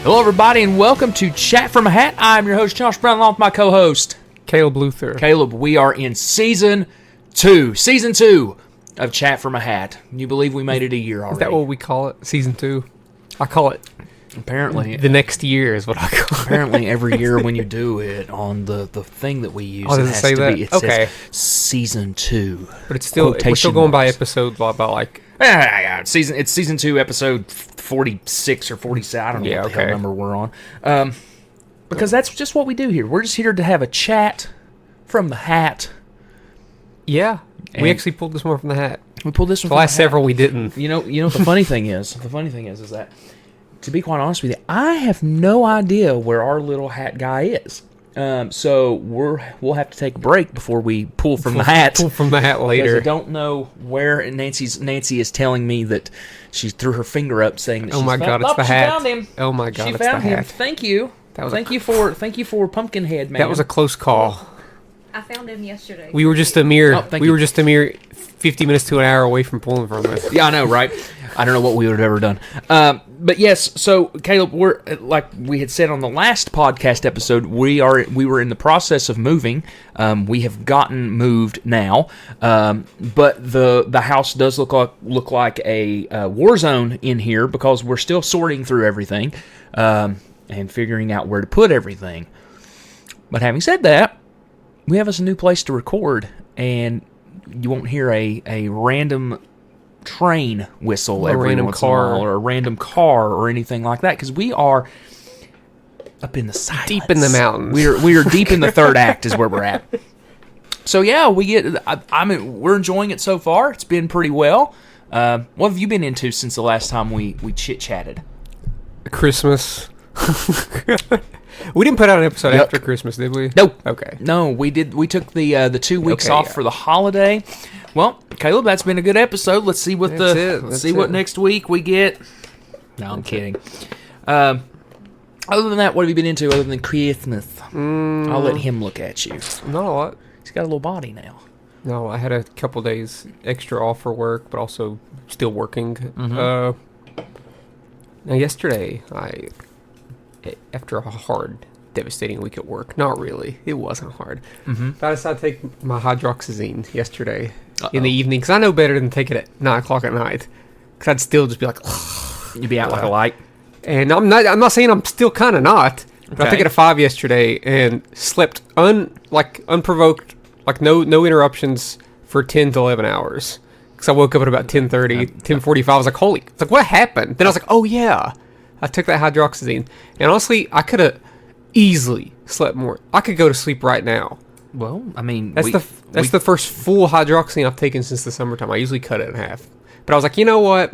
Hello, everybody, and welcome to Chat from a Hat. I'm your host, Josh Brown, along with my co-host, Caleb Luther. Caleb, we are in Season 2 of Chat from a Hat. Can you believe we made it a year already? Is that what we call it? Season 2? I call it... Apparently. The next year is what I call it. Apparently, every year when you do it on the thing that we use, does it it has say to that? be, it Okay. says Season 2. But it's still, we're still going by episode, by like... Yeah, it's Season 2, episode 46 or 47. I don't know what the hell number we're on. Because that's just what we do here. We're just here to have a chat from the hat. Yeah. We actually pulled this one from the hat. We pulled this one The from last the hat. several we didn't. You know what the funny thing is? The funny thing is that, to be quite honest with you, I have no idea where our little hat guy is. So we'll have to take a break before we pull from the hat. Pull from the hat later. Because I don't know where. Nancy is telling me that she threw her finger up, saying that Oh my God, it's the she hat. found him. Oh my God, She it's the found him. hat. Thank you. Thank you for Pumpkinhead, man. That was a close call. I found him yesterday. We were just a mere... Oh, we were just a mere 50 minutes to an hour away from pulling from it. Yeah, I know, right? I don't know what we would have ever done. But yes, so Caleb, we're like we had said on the last podcast episode, we were in the process of moving. We have gotten moved now, but the house does look like a war zone in here because we're still sorting through everything and figuring out where to put everything. But having said that, we have us a new place to record, and you won't hear a random train whistle every random once in a while, or a random car or anything like that, because we are up in the silence. Deep in the mountains. We are deep in the third act is where we're at. So yeah, we're enjoying it so far. It's been pretty well. What have you been into since the last time we chit-chatted? Christmas. We didn't put out an episode after Christmas, did we? Nope. Okay. No, we did. We took the 2 weeks off yeah. for the holiday. Well, Caleb, that's been a good episode. Let's see what what next week we get. No, I'm kidding. Other than that, what have you been into other than Christmas? I'll let him look at you. Not a lot. He's got a little body now. No, I had a couple days extra off for work, but also still working. Mm-hmm. Now, yesterday, after a hard, devastating week at work, not really, it wasn't hard, but I decided to take my hydroxyzine yesterday in the evening, because I know better than take it at 9 o'clock at night, because I'd still just be like, You'd be out like a light. and I'm not saying I'm still kind of not, but I took it at 5 yesterday, and slept unprovoked, like no interruptions for 10 to 11 hours. Because I woke up at about 10:30, 10:45. I was like, it's like, what happened? Then I was like, oh yeah, I took that hydroxyzine. And honestly, I could have easily slept more. I could go to sleep right now. Well, I mean, That's the first full hydroxyzine I've taken since the summertime. I usually cut it in half. But I was like, you know what?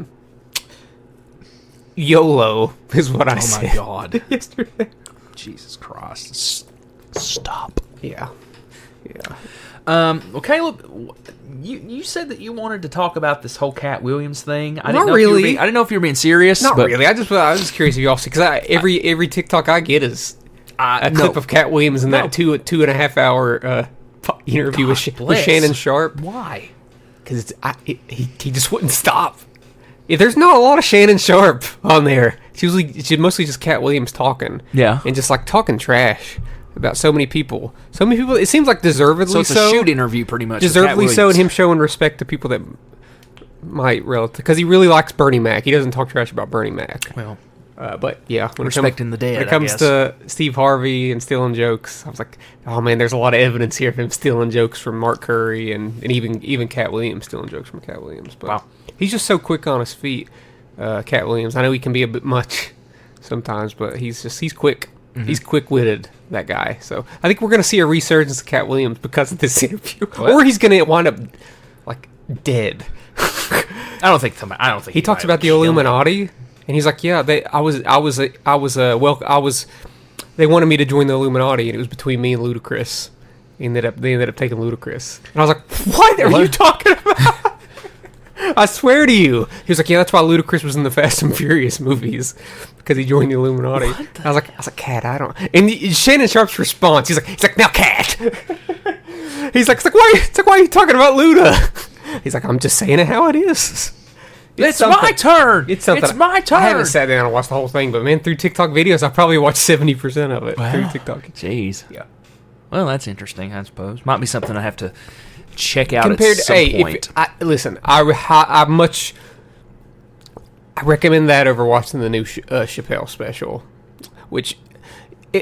YOLO is what I said. Oh my God. Yesterday. Jesus Christ. Stop. Yeah. Well, Caleb, you said that you wanted to talk about this whole Cat Williams thing. I Not really. I didn't know if you were being serious. Not really. I was just curious if you all see, because every TikTok I get is a clip of Cat Williams in that 2.5 hour interview with Shannon Sharp. Why? Because he just wouldn't stop. Yeah, there's not a lot of Shannon Sharp on there. It's mostly just Cat Williams talking. Yeah. And just like talking trash about so many people. So many people, it seems like deservedly so. So it's a shoot interview pretty much. Deservedly so, and him showing respect to people that might because he really likes Bernie Mac. He doesn't talk trash about Bernie Mac. Well, but yeah, respecting the dead. When it comes to Steve Harvey and stealing jokes, I was like, oh man, there's a lot of evidence here of him stealing jokes from Mark Curry and even Cat Williams stealing jokes from Cat Williams. But wow. He's just so quick on his feet, Cat Williams. I know he can be a bit much sometimes, but he's quick. Mm-hmm. He's quick-witted, that guy. So I think we're going to see a resurgence of Cat Williams because of this interview, or he's going to wind up like dead. I don't think he talks about the Illuminati, and he's like, "Yeah, they wanted me to join the Illuminati, and it was between me and Ludacris. They ended up taking Ludacris, and I was like, what are you talking about? I swear to you. He was like, yeah, that's why Ludacris was in the Fast and Furious movies, because he joined the Illuminati. I was like, Cat, I don't. And Shannon Sharp's response, he's like, now, Cat. He's like, why are you talking about Luda? He's like, I'm just saying it how it is. It's my turn. It's something. It's my turn. I haven't sat down and watched the whole thing, but man, through TikTok videos, I probably watched 70% of it through TikTok. Jeez. Yeah. Well, that's interesting, I suppose. Might be something I have to check out Compared at some point. I recommend that over watching the new Chappelle special, which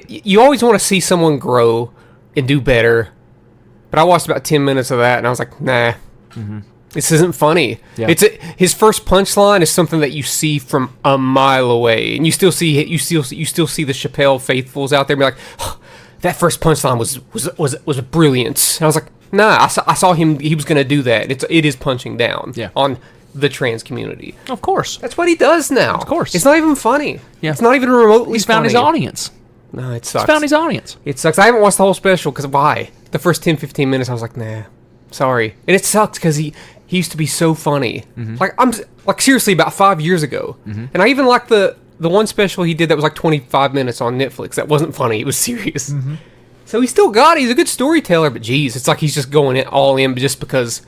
you always want to see someone grow and do better. But I watched about 10 minutes of that, and I was like, nah, this isn't funny. Yeah. His first punchline is something that you see from a mile away, and you still see the Chappelle faithfuls out there and be like, oh, that first punchline was brilliant. And I was like, nah, I saw him. He was going to do that. It is punching down on the trans community. Of course. That's what he does now. Of course. It's not even funny. Yeah. It's not even remotely He's found funny. his audience. No, it sucks. He's found his audience. It sucks. I haven't watched the whole special because why? The first 10, 15 minutes, I was like, nah, sorry. And it sucks because he used to be so funny. Like seriously, about 5 years ago. And I even liked the one special he did that was like 25 minutes on Netflix. That wasn't funny. It was serious. So he still got it. He's a good storyteller, but geez, it's like he's just going all in just because...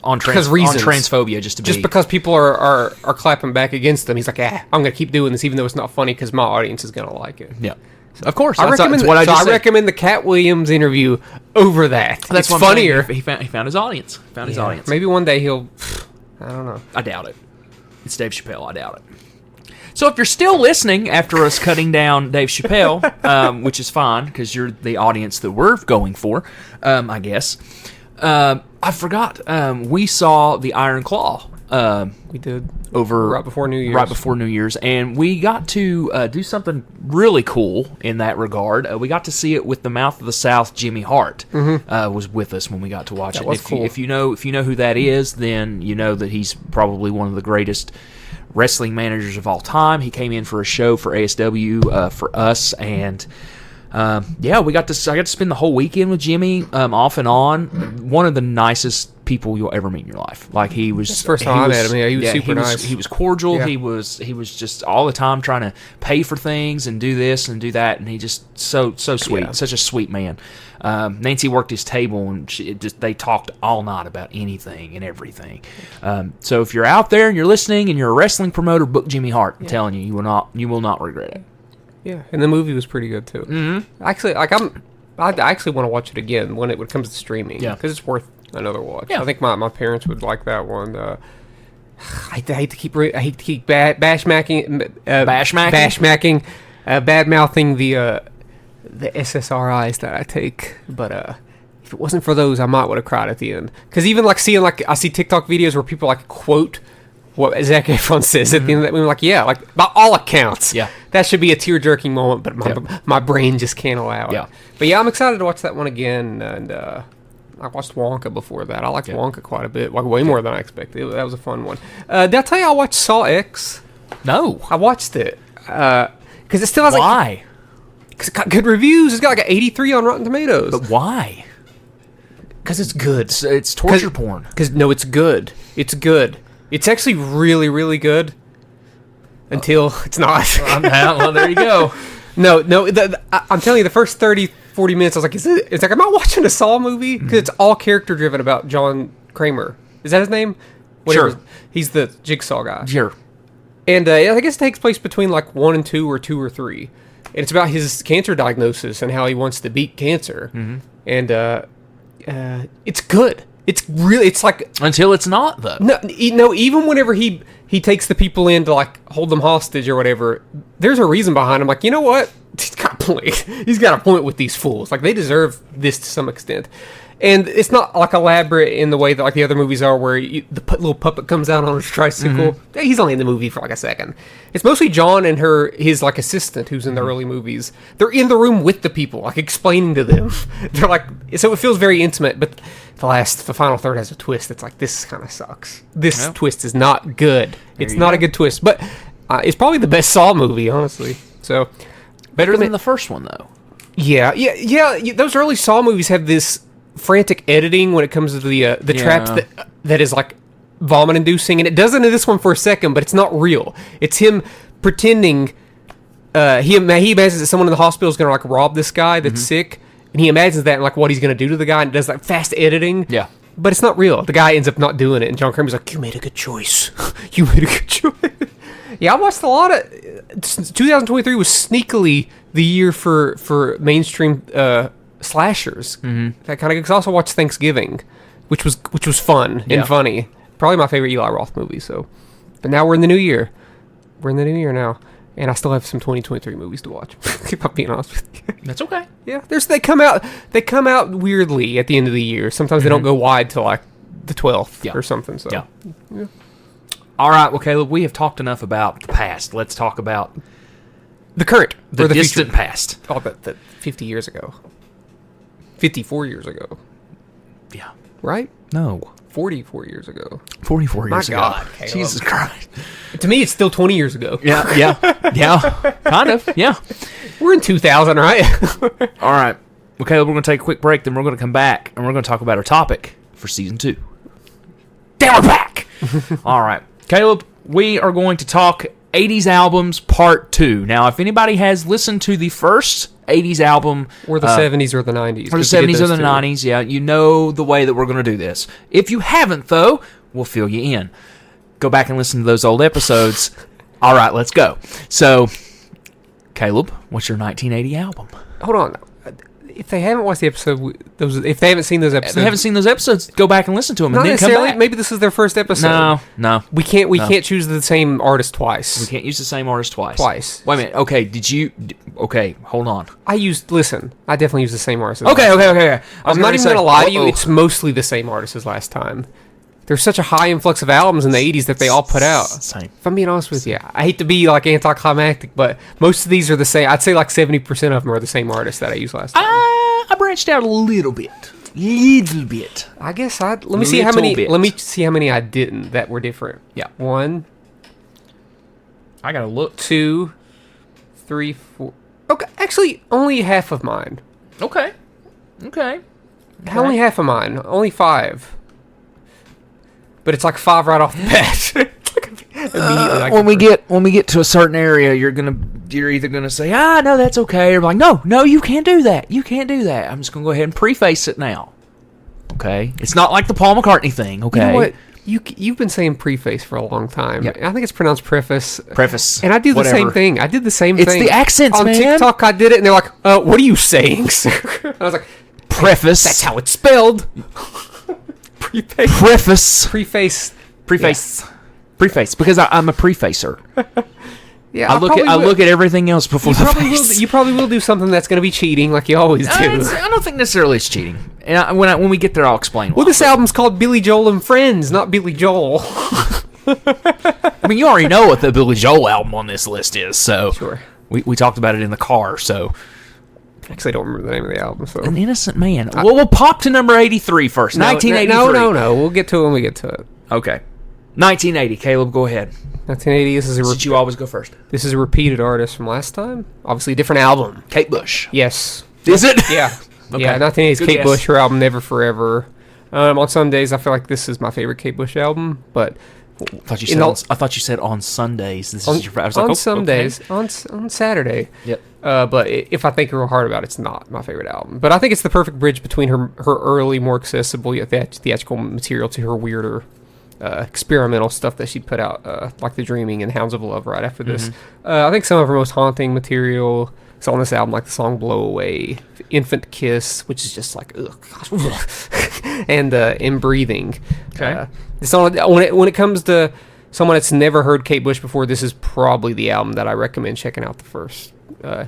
Because reasons. On transphobia, just because people are clapping back against them. He's like, I'm going to keep doing this even though it's not funny because my audience is going to like it. Yeah. Of course. I recommend the Cat Williams interview over that. That's funnier. He found his audience. His audience. Maybe one day he'll... I don't know. I doubt it. It's Dave Chappelle. I doubt it. So if you're still listening after us cutting down Dave Chappelle, which is fine because you're the audience that we're going for, I guess. I forgot. We saw the Iron Claw. We did over right before New Year's. And we got to do something really cool in that regard. We got to see it with the Mouth of the South. Jimmy Hart was with us when we got to watch it. Was cool. If you know who that is, then you know that he's probably one of the greatest wrestling managers of all time. He came in for a show for ASW for us, and I got to spend the whole weekend with Jimmy, off and on. One of the nicest people you'll ever meet in your life. Like he was. That's the first time I met him. Yeah, he was super nice. He was cordial. Yeah. He was just all the time trying to pay for things and do this and do that. And he just so sweet, such a sweet man. Nancy worked his table and they talked all night about anything and everything. So if you're out there and you're listening and you're a wrestling promoter, book Jimmy Hart. I'm telling you, you will not regret it. Yeah, and the movie was pretty good too. Mm-hmm. Actually, I actually want to watch it again when it comes to streaming. Yeah, because it's worth another watch. Yeah. I think my parents would like that one. I hate to keep bad mouthing the SSRIs that I take, but if it wasn't for those, I might would have cried at the end. Because even I see TikTok videos where people quote what Zac Efron says at the end of that movie, by all accounts, that should be a tear-jerking moment, but my brain just can't allow it. But I'm excited to watch that one again, and I watched Wonka before that. I liked Wonka quite a bit, way more than I expected. That was a fun one. Did I tell you I watched Saw X? No. I watched it. Because it still has Why? Because it got good reviews. It's got an 83 on Rotten Tomatoes. But why? Because it's good. It's torture porn. No, it's good. It's good. It's actually really, really good. Until it's not. Well, there you go. No. I'm telling you, the first 30, 40 minutes, I was like, it's like, am I watching a Saw movie? Because it's all character driven about John Kramer. Is that his name? Whatever. Sure. He's the Jigsaw guy. Sure. And I guess it takes place between 1 and 2 or 2 or 3. And it's about his cancer diagnosis and how he wants to beat cancer. Mm-hmm. And it's good. It's like... Until it's not, though. No, even whenever he takes the people in to hold them hostage or whatever, there's a reason behind him. You know what? He's got a point. He's got a point with these fools. They deserve this to some extent. And it's not elaborate in the way that the other movies are, where the little puppet comes out on his tricycle. Mm-hmm. He's only in the movie for a second. It's mostly John and his assistant who's in the early movies. They're in the room with the people, explaining to them. They're so it feels very intimate. But the final third has a twist. It's this kind of sucks. This twist is not good. It's not a good twist, but it's probably the best Saw movie, honestly. So better than the first one, though. Yeah. Those early Saw movies have this frantic editing when it comes to the traps that is vomit inducing, and it doesn't in this one for a second, but it's not real. It's him pretending he imagines that someone in the hospital is going to rob this guy that's sick, and he imagines that and what he's going to do to the guy, and does fast editing but it's not real. The guy ends up not doing it, and John Kramer's like, "You made a good choice. You made a good choice." Yeah, I watched a lot of. 2023 was sneakily the year for mainstream slashers. Mm-hmm. That kind of. Cause I also watched Thanksgiving, which was fun and funny. Probably my favorite Eli Roth movie. So, but now we're in the new year. We're in the new year now, and I still have some 2023 movies to watch. If I'm being honest with you. That's okay. Yeah, they come out weirdly at the end of the year. Sometimes they don't go wide till like the 12th or something. So yeah. All right, well, Caleb, we have talked enough about the past. Let's talk about the current, the distant future. past. Oh, but 50 years ago, 54 years ago. Yeah. Right? No. 44 years ago. 44 years ago. My God, Caleb. Jesus Christ. To me, it's still 20 years ago. Yeah, kind of, yeah. We're in 2000, right? All right. Well, Caleb, we're going to take a quick break, then we're going to come back, and we're going to talk about our topic for Season 2. Then we're back! All right. Caleb, we are going to talk 80s albums Part 2. Now, if anybody has listened to the first 80s album... Or the 70s or the 90s. Or the 70s or the 90s, yeah. You know the way that we're going to do this. If you haven't, though, we'll fill you in. Go back and listen to those old episodes. All right, let's go. So, Caleb, what's your 1980 album? Hold on. If they haven't watched the episode, if they haven't seen those episodes, go back and listen to them, not and then come necessarily. back. Maybe this is their first episode. No. We can't choose the same artist twice. We can't use the same artist twice. Wait a minute. Okay, okay, hold on. I definitely used the same artist. Okay. I'm not even going to lie to you. It's mostly the same artist as last time. There's such a high influx of albums in the 80s that they all put out. Same. If I'm being honest with you, I hate to be like anticlimactic, but most of these are the same. I'd say like 70% of them are the same artist that I used last time. I branched out a little bit. I guess let me see how many I didn't that were different. Yeah. 1. I gotta look. 2, 3, 4. Okay, actually, only half of mine. Okay. Only half of mine. Only 5. But it's like 5 right off the bat. When we get to a certain area, you're either gonna say, no, that's okay, or like, no, you can't do that. I'm just gonna go ahead and preface it now. Okay, it's not like the Paul McCartney thing. Okay, you know what? You've been saying preface for a long time. Yep. I think it's pronounced preface. Preface. And I do the same thing. I did the same thing. It's the accents, on man. TikTok, I did it, and they're like, "What are you saying, sir?" I was like, "Preface. That's how it's spelled." Preface. Preface, because I'm a prefacer. Yeah, I look at everything else before the face. You probably will do something that's going to be cheating, like you always do. I don't think necessarily it's cheating. And when we get there, I'll explain. Well, this album's called Billy Joel and Friends, not Billy Joel. I mean, you already know what the Billy Joel album on this list is, so sure. We talked about it in the car. So actually, I don't remember the name of the album. So An Innocent Man. Well, we'll pop to number 83 first. 1983. No. We'll get to it when we get to it. Okay. 1980. Caleb, go ahead. 1980. This is Since you always go first. This is a repeated artist from last time. Obviously, a different album. Kate Bush. Yes. Is it? Yeah. Okay. Yeah. 1980's Good Kate guess. Bush. Her album Never Forever. On some days, I feel like this is my favorite Kate Bush album, but I thought you said on Sundays. This is your. I was like, on some days, on Saturday. Yep. But if I think real hard about it, it's not my favorite album. But I think it's the perfect bridge between her early, more accessible yet theatrical material to her weirder, experimental stuff that she put out, like The Dreaming and Hounds of Love right after this. Mm-hmm. I think some of her most haunting material is on this album, like the song Blow Away, Infant Kiss, which is just like, ugh, gosh, and Breathing. Okay. When it comes to someone that's never heard Kate Bush before, this is probably the album that I recommend checking out the first.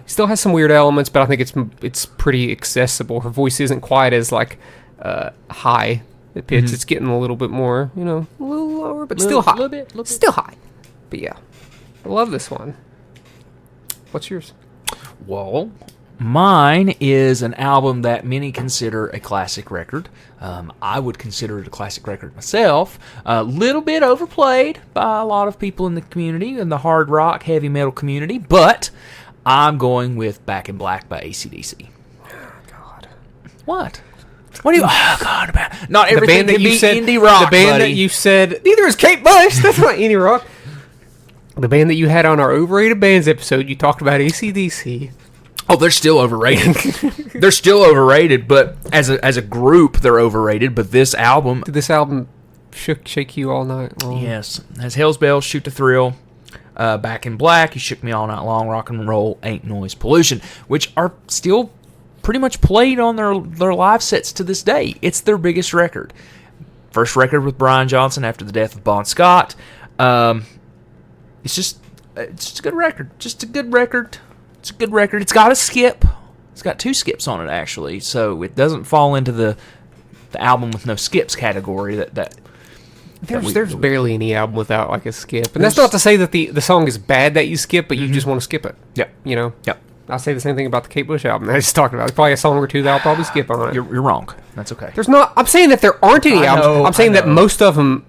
Still has some weird elements, but I think it's pretty accessible. Her voice isn't quite as like high at pitch. Mm-hmm. It's getting a little bit more, a little lower, but still high. Little bit. Still high. But yeah, I love this one. What's yours? Well, mine is an album that many consider a classic record. I would consider it a classic record myself. A little bit overplayed by a lot of people in the community, in the hard rock, heavy metal community, but I'm going with Back in Black by AC/DC. Oh, God. What? What are you... Oh, God, about... Not everything that can you be said, indie rock, the band buddy. that you said, neither is Kate Bush. That's not indie rock. The band that you had on our overrated bands episode, you talked about AC/DC. Oh, they're still overrated. They're still overrated, but as a group, they're overrated. But this album, Did this album shake you all night long? yes, has Hell's Bells, Shoot to Thrill, Back in Black, You Shook Me All Night Long, Rock and Roll, Ain't Noise Pollution, which are still pretty much played on their live sets to this day. It's their biggest record. First record with Brian Johnson after the death of Bon Scott. It's just a good record. Just a good record. It's a good record. It's got a skip. It's got 2 skips on it, actually, so it doesn't fall into the album with no skips category that There's barely any album without like a skip, and that's not to say that the song is bad that you skip, but you just want to skip it. Yeah. You know. Yeah. I'll say the same thing about the Kate Bush album that I just talked about. There's probably a song or two that I'll probably skip on it. You're wrong. That's okay. There's not. I'm saying that there aren't any I albums. know, I'm saying I that know. most of them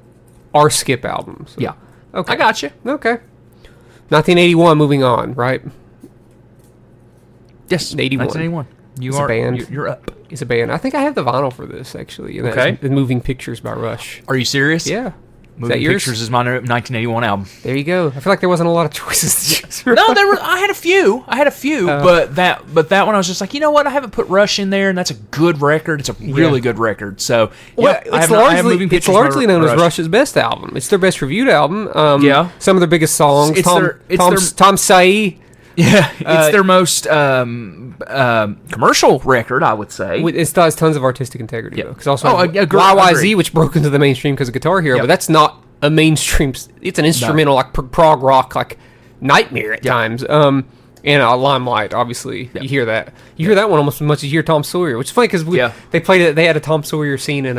are skip albums. So. Yeah. Okay. I got you. Okay. 1981. Moving on. Right. Yes. 81. 1981. It's a band. You're up. It's a band. I think I have the vinyl for this actually. And Okay. that's Moving Pictures by Rush. Are you serious? Yeah. Moving that yours? Pictures is my 1981 album. There you go. I feel like there wasn't a lot of choices to choose from. No, I had a few, but that one I was just like, you know what? I haven't put Rush in there, and that's a good record. It's a really good record. So, Well, yep, it's largely known as Rush's best album. It's their best reviewed album. Yeah. Some of their biggest songs. It's Tom Sae. Yeah, it's their most commercial record, I would say. It still has tons of artistic integrity, though. Because also YYZ, YYZ, which broke into the mainstream because of Guitar Hero, Yep. but that's not a mainstream. It's an instrumental, like prog rock, like Nightmare at times. And Limelight, obviously. Yep. You hear that. You hear that one almost as much as you hear Tom Sawyer, which is funny because they played it. They had a Tom Sawyer scene in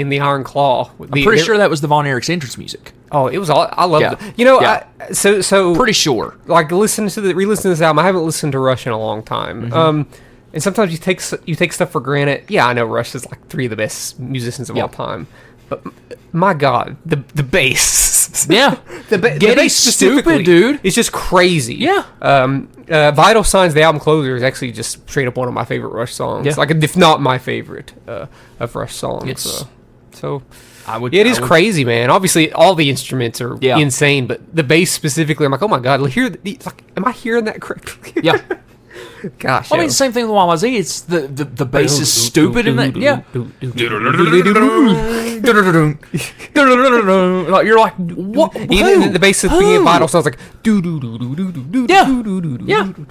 the Iron Claw. I'm pretty sure that was the Von Erich's entrance music. Oh, it was all. I loved Yeah. it. You know, Yeah. so Pretty sure. like re-listen to this album. I haven't listened to Rush in a long time. And sometimes you take stuff for granted. Yeah, I know Rush is like 3 of the best musicians of all time, but my God, the bass. Yeah, the bass stupid, dude. It's just crazy. Yeah. Vital Signs, the album closer, is actually just straight up one of my favorite Rush songs. Yeah. Like, if not my favorite of Rush songs. So. It is crazy, man. Obviously, all the instruments are insane, but the bass specifically, I'm like, oh my God, am I hearing that correctly? Yeah. Gosh. I mean, same thing with YYZ. It's the bass is stupid in that. Yeah. Like, you're like, what? Even the bass being in Vital sounds like do do do do do do Yeah. do.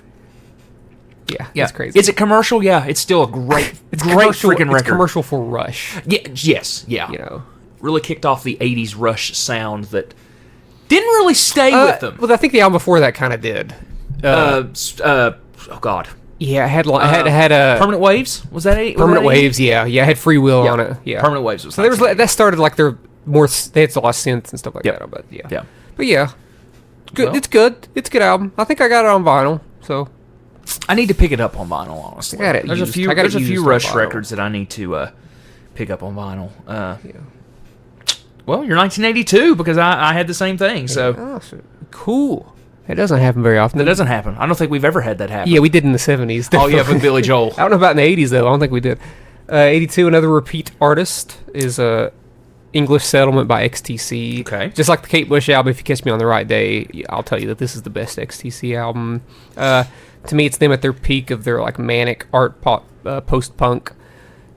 Yeah. Yeah, it's crazy. Is it commercial? Yeah, it's still a great freaking record. It's commercial for Rush. Yeah, yes, yeah. You know, really kicked off the 80s Rush sound that didn't really stay with them. Well, I think the album before that kind of did. Oh God. Yeah, it had Permanent Waves. Was that it? Permanent Waves? Yeah, it had Free Will on it. Yeah, Permanent Waves was. So there was that started like their more. They had a lot of synths and stuff like that. But yeah. But yeah, good. Well, it's good. It's a good album. I think I got it on vinyl. So I need to pick it up on vinyl. Honestly, I got it there's used. a few. I got There's it a few used on Rush vinyl. records that I need to pick up on vinyl. Well, you're 1982 because I had the same thing. So cool. It doesn't happen very often. That doesn't happen. I don't think we've ever had that happen. Yeah, we did in the 70s. Oh yeah, with Billy Joel. I don't know about in the 80s though. I don't think we did. 82, another repeat artist is English Settlement by XTC. Okay. Just like the Kate Bush album, if you catch me on the right day, I'll tell you that this is the best XTC album. To me, it's them at their peak of their like manic art pop, post-punk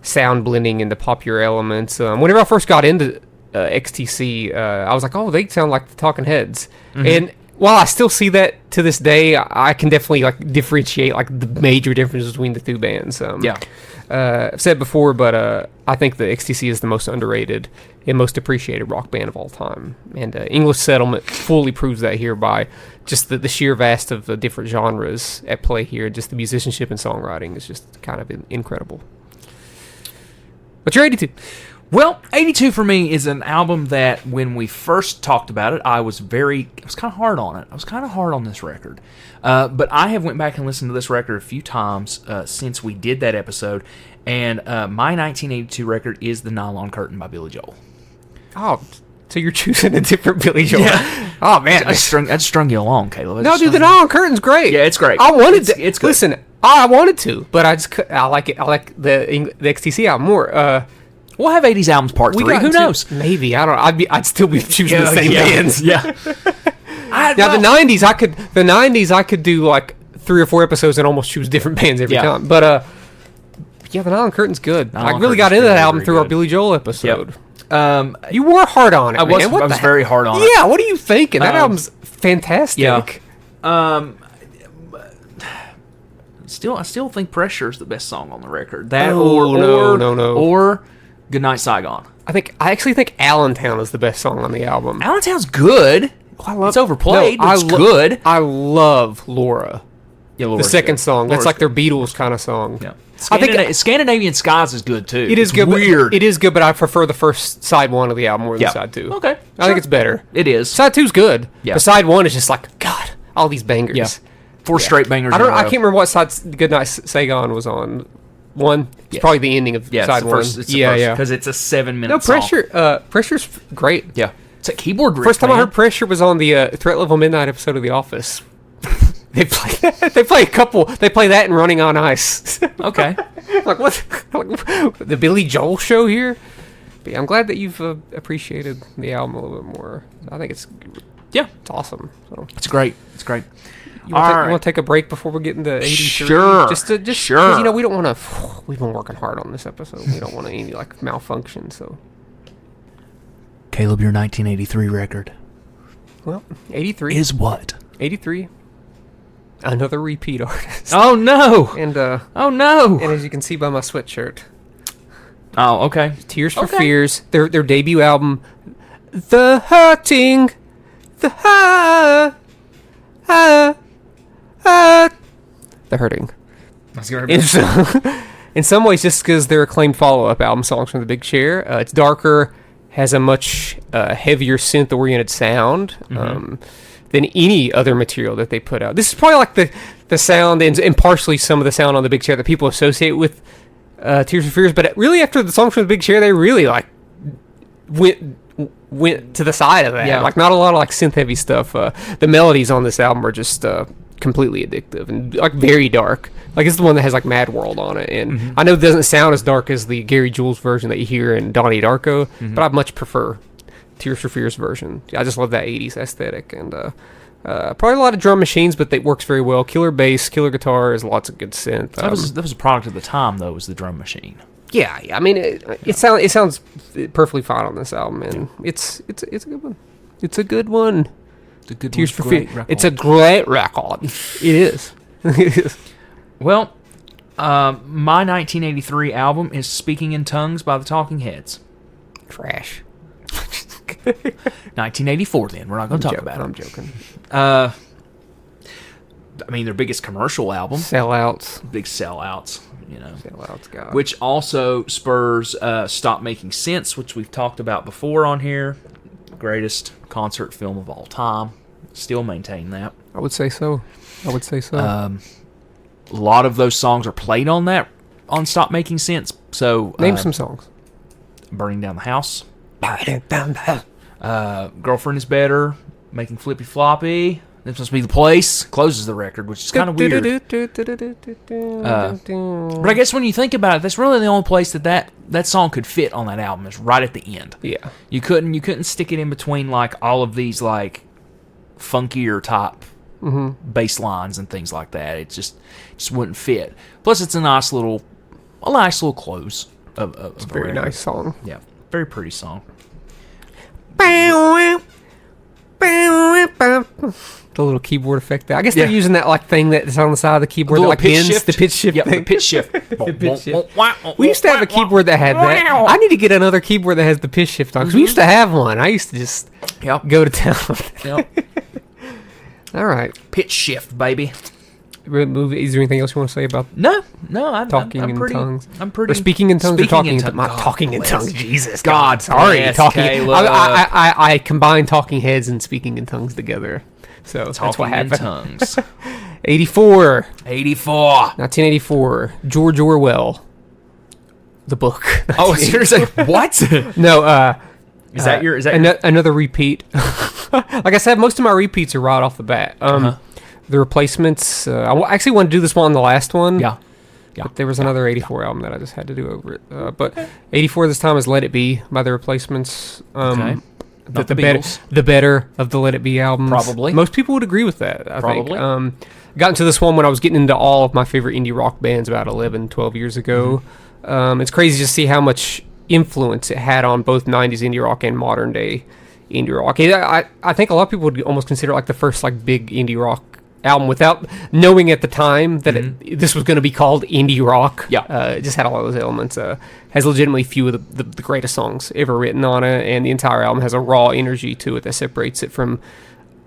sound blending into popular elements. Whenever I first got into XTC, I was like, oh, they sound like the Talking Heads. Mm-hmm. And while I still see that to this day, I can definitely like differentiate like the major differences between the two bands. I've said before, but I think the XTC is the most underrated and most appreciated rock band of all time. And English Settlement fully proves that here by just the sheer vast of the different genres at play here. Just the musicianship and songwriting is just kind of incredible. But you're 82. Well, 82 for me is an album that when we first talked about it, I was kind of hard on it. I was kind of hard on this record. But I have went back and listened to this record a few times since we did that episode. And my 1982 record is The Nylon Curtain by Billy Joel. Oh, so you're choosing a different Billy Joel. Yeah. Oh, man. I strung you along, Caleb. No, dude, The Nylon Curtain's great. Yeah, it's great. I wanted to. It's good. Listen, I wanted to, but I like it. I like the XTC album more. We'll have 80s albums part 3. Who knows? Maybe. I don't. I'd still be choosing the same bands. Yeah. Now the 90s, I could do like 3 or 4 episodes and almost choose different bands every Yeah. time. But yeah, the Nylon Curtain's good. I Nylon really got Curtain's into that very, album very through our good. Billy Joel episode. Yep. You were hard on it. I was. Man. What I was the heck? very hard on it. Yeah, what are you thinking? That album's fantastic. Yeah. I still think "Pressure" is the best song on the record. That No. or "Goodnight Saigon." I actually think Allentown is the best song on the album. Allentown's good. It's overplayed, but it's good. I love Laura. Yeah, The second song. That's like their Beatles kind of song. Yeah. I think Scandinavian Skies is good too. it is It's good. Weird. It is good, but I prefer the first side 1 of the album more than side 2. Okay. I think it's better. It is. Side 2's good. Yeah. But side 1 is just like, God, all these bangers. Yeah. Four straight bangers. I in a can't row. remember what side Goodnight Saigon was on. 1. It's probably the ending of Yeah, side 1. It's the first, because it's a 7-minute. No, song. Pressure's great. Yeah. It's a keyboard riff. First time I man. heard Pressure was on the Threat Level Midnight episode of The Office. They play They play that in Running on Ice. Okay. Like what? Like, the Billy Joel show here? But yeah, I'm glad that you've appreciated the album a little bit more. I think it's awesome. So It's great. It's great. you want to take a break before we get into 83? Sure. Just Sure. 'cause, we don't want to. We've been working hard on this episode. We don't want any like malfunction. So Caleb, your 1983 record 83 is what? 83. Another repeat artist. Oh no! And Oh no! and as you can see by my sweatshirt, Oh, okay. Tears for Okay. Fears, their debut album, The Hurting, The Hurting. In some ways, just because they're acclaimed follow-up album, Songs from the Big Chair. It's darker, has a much heavier synth-oriented sound than any other material that they put out. This is probably like the sound and partially some of the sound on the Big Chair that people associate with Tears for Fears. But really, after the Songs from the Big Chair, they really like went to the side of that. Yeah. Like not a lot of like synth-heavy stuff. The melodies on this album are just completely addictive and like very dark. Like it's the one that has like Mad World on it, and I know it doesn't sound as dark as the Gary Jules version that you hear in Donnie Darko, but I much prefer Tears for Fears version. I just love that 80s aesthetic, and probably a lot of drum machines, but it works very well. Killer bass, killer guitar, is lots of good synth. That was a product of the time, though. Was the drum machine? Yeah. I mean, it sounds perfectly fine on this album, and it's a good one. It's a good one. It's a good Tears for great Fears. record. It's a great record. It is. It is. Well, my 1983 album is "Speaking in Tongues" by the Talking Heads. Trash. 1984. Then we're not going to talk about it. I'm joking. I mean, their biggest commercial album, Sellouts. big sellouts. Sellouts, God. Which also spurs "Stop Making Sense," which we've talked about before on here. Greatest concert film of all time. Still maintain that. I would say so. A lot of those songs are played on "Stop Making Sense." So Name some songs. "Burning Down the House," "Girlfriend Is Better," "Making Flippy Floppy." "This Must Be the Place" closes the record, which is kind of weird. But I guess when you think about it, that's really the only place that song could fit on that album is right at the end. Yeah. You couldn't stick it in between like all of these like funkier top bass lines and things like that. It just wouldn't fit. Plus, it's a nice little close of a Very record. nice song. Yeah, very pretty song. The little keyboard effect there. I guess they're using that like thing that's on the side of the keyboard that little like pitch bends shift. the pitch shift Yep, thing. the pitch shift. The pitch shift. We used to have a keyboard that had that. I need to get another keyboard that has the pitch shift on because we used to have one. I used to just go to town. Yep. All right. Pitch shift, baby. Is there anything else you want to say about No, talking I'm in pretty, tongues? I'm pretty. Or speaking in tongues or talking in tongues? God Not talking in bless. tongues. Jesus. God, Sorry. bless, Talking. Caleb. I combine talking heads and speaking in tongues together. So that's what Talking in happened. tongues. 84. 1984. George Orwell. The book. Oh, seriously? What? No, Is that your? another repeat? Like I said, most of my repeats are right off the bat. The Replacements. I actually wanted to do this one on the last one. Yeah. But there was another 84 album that I just had to do over it. But 84 this time is Let It Be by The Replacements. Okay. Not the better, Beatles. the better of the Let It Be albums. Probably. Most people would agree with that, I Probably. think. Got into this one when I was getting into all of my favorite indie rock bands about 11, 12 years ago. It's crazy to see how much influence it had on both 90s indie rock and modern day indie rock. I think a lot of people would almost consider it like the first like big indie rock album without knowing at the time that this was going to be called indie rock. Yeah. It just had all of those elements. Has legitimately few of the greatest songs ever written on it, and the entire album has a raw energy to it that separates it from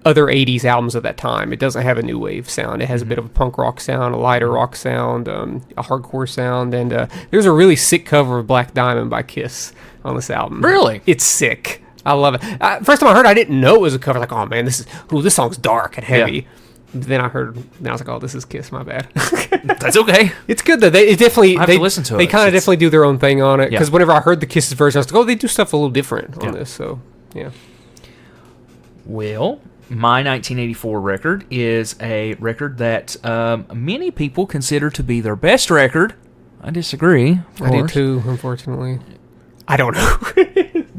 other 80s albums of that time. It doesn't have a new wave sound. It has a bit of a punk rock sound, a lighter rock sound, a hardcore sound, and there's a really sick cover of Black Diamond by Kiss on this album. Really? It's sick. I love it. First time I heard it, I didn't know it was a cover. Like, oh man, this song's dark and heavy. Yeah. Then I was like, oh, this is Kiss, my bad. That's okay. It's good though. They have to listen to it. They kind of definitely do their own thing on it. Yeah. Because whenever I heard the Kisses version, I was like, oh, they do stuff a little different on this. So yeah. Well, my 1984 record is a record that many people consider to be their best record. I disagree. I do too, unfortunately. I don't know.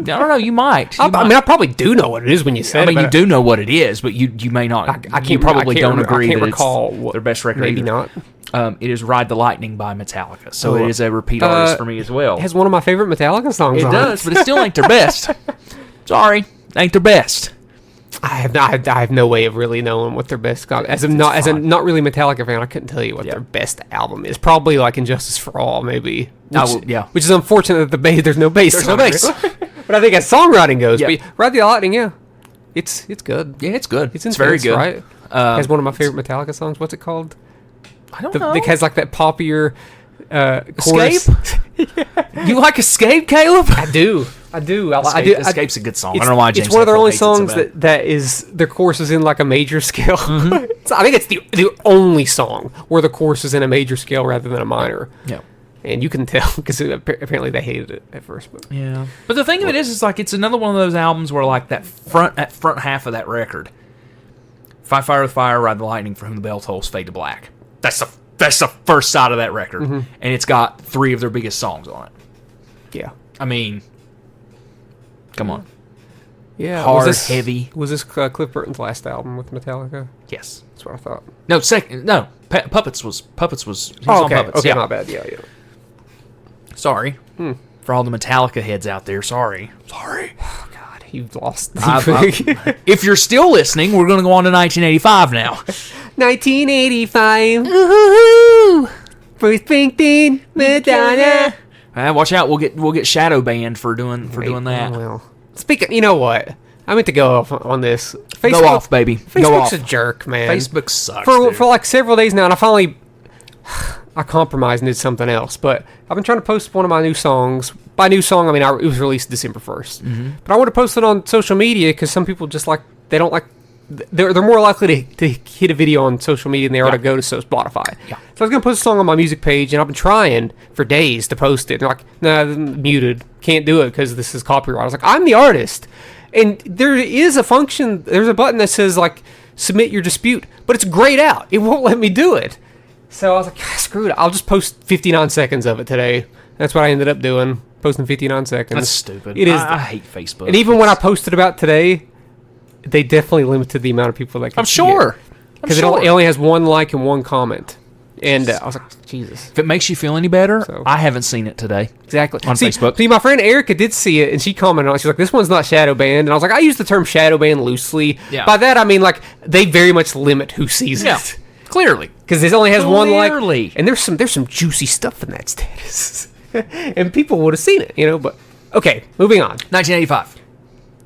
I don't know. You might. I probably do know what it is when you say it. I mean, you do know what it is, but you may not. You probably don't agree that it's their best record. Maybe either. not. It is "Ride the Lightning" by Metallica, so it is a repeat artist for me as well. It has one of my favorite Metallica songs. It on does, but it still ain't their best. Sorry, ain't their best. I have no way of really knowing what their best as a not really Metallica fan. I couldn't tell you what their best album is. Probably like Injustice for All, maybe. Which is unfortunate that there's no bass. There's no bass. But I think as songwriting goes, but Ride the Lightning, it's good. Yeah, it's good. It's very good. Right? It has one of my favorite Metallica songs. What's it called? I don't know. It has like that poppier chorus. Escape? You like Escape, Caleb? I do. Escape's a good song. I don't know why James it's one of their Hetfield only hates it songs so bad. that is their chorus is in like a major scale. So I think it's the only song where the chorus is in a major scale rather than a minor. Yeah. And you can tell because apparently they hated it at first. But Yeah. But the thing of it is like it's another one of those albums where like that front half of that record, Fight Fire with Fire, Ride the Lightning, For Whom the Bell Tolls, Fade to Black. That's the first side of that record, and it's got 3 of their biggest songs on it. yeah, I mean, come on. yeah, Hard, heavy. Was this Cliff Burton's last album with Metallica? Yes. That's what I thought. No, Puppets was. He was Oh, on okay, Puppets. okay, Yeah. my bad. Yeah. Sorry. For all the Metallica heads out there, sorry. Sorry. Oh God, you've lost. If you're still listening, we're going to go on to 1985 now. 1985. Woohoo! Bruce Springsteen, Madonna. Watch out, we'll get shadow banned for doing that. Well, speaking, you know what? I meant to go off on this. Facebook, Go off, baby. Go Facebook's off. a jerk, man. Facebook sucks. For like several days now, and I finally I compromised and did something else. But I've been trying to post one of my new songs. By new song, I mean it was released December 1st. But I want to post it on social media because some people just they don't like. They're more likely to hit a video on social media than they are to go to Spotify. Yeah. So I was gonna post a song on my music page, and I've been trying for days to post it. They're like, "Nah, muted, can't do it because this is copyright." I was like, "I'm the artist," and there is a function. There's a button that says like submit your dispute, but it's grayed out. It won't let me do it. So I was like, "Screw it! I'll just post 59 seconds of it today." That's what I ended up doing, posting 59 seconds. That's stupid. It is. I hate Facebook. And even when I posted about today, they definitely limited the amount of people that can I'm sure. because it only has 1 like and 1 comment. And I was like, Jesus. If it makes you feel any better, So- I haven't seen it today. Exactly. On Facebook. See, my friend Erica did see it, and she commented on it. She's like, this one's not shadow banned. And I was like, I use the term shadow banned loosely. Yeah. By that, I mean, like, they very much limit who sees Yeah. it. Clearly. Because it only has 1 like. Clearly. And there's some juicy stuff in that status. And people would have seen it, but. Okay, moving on. 1985.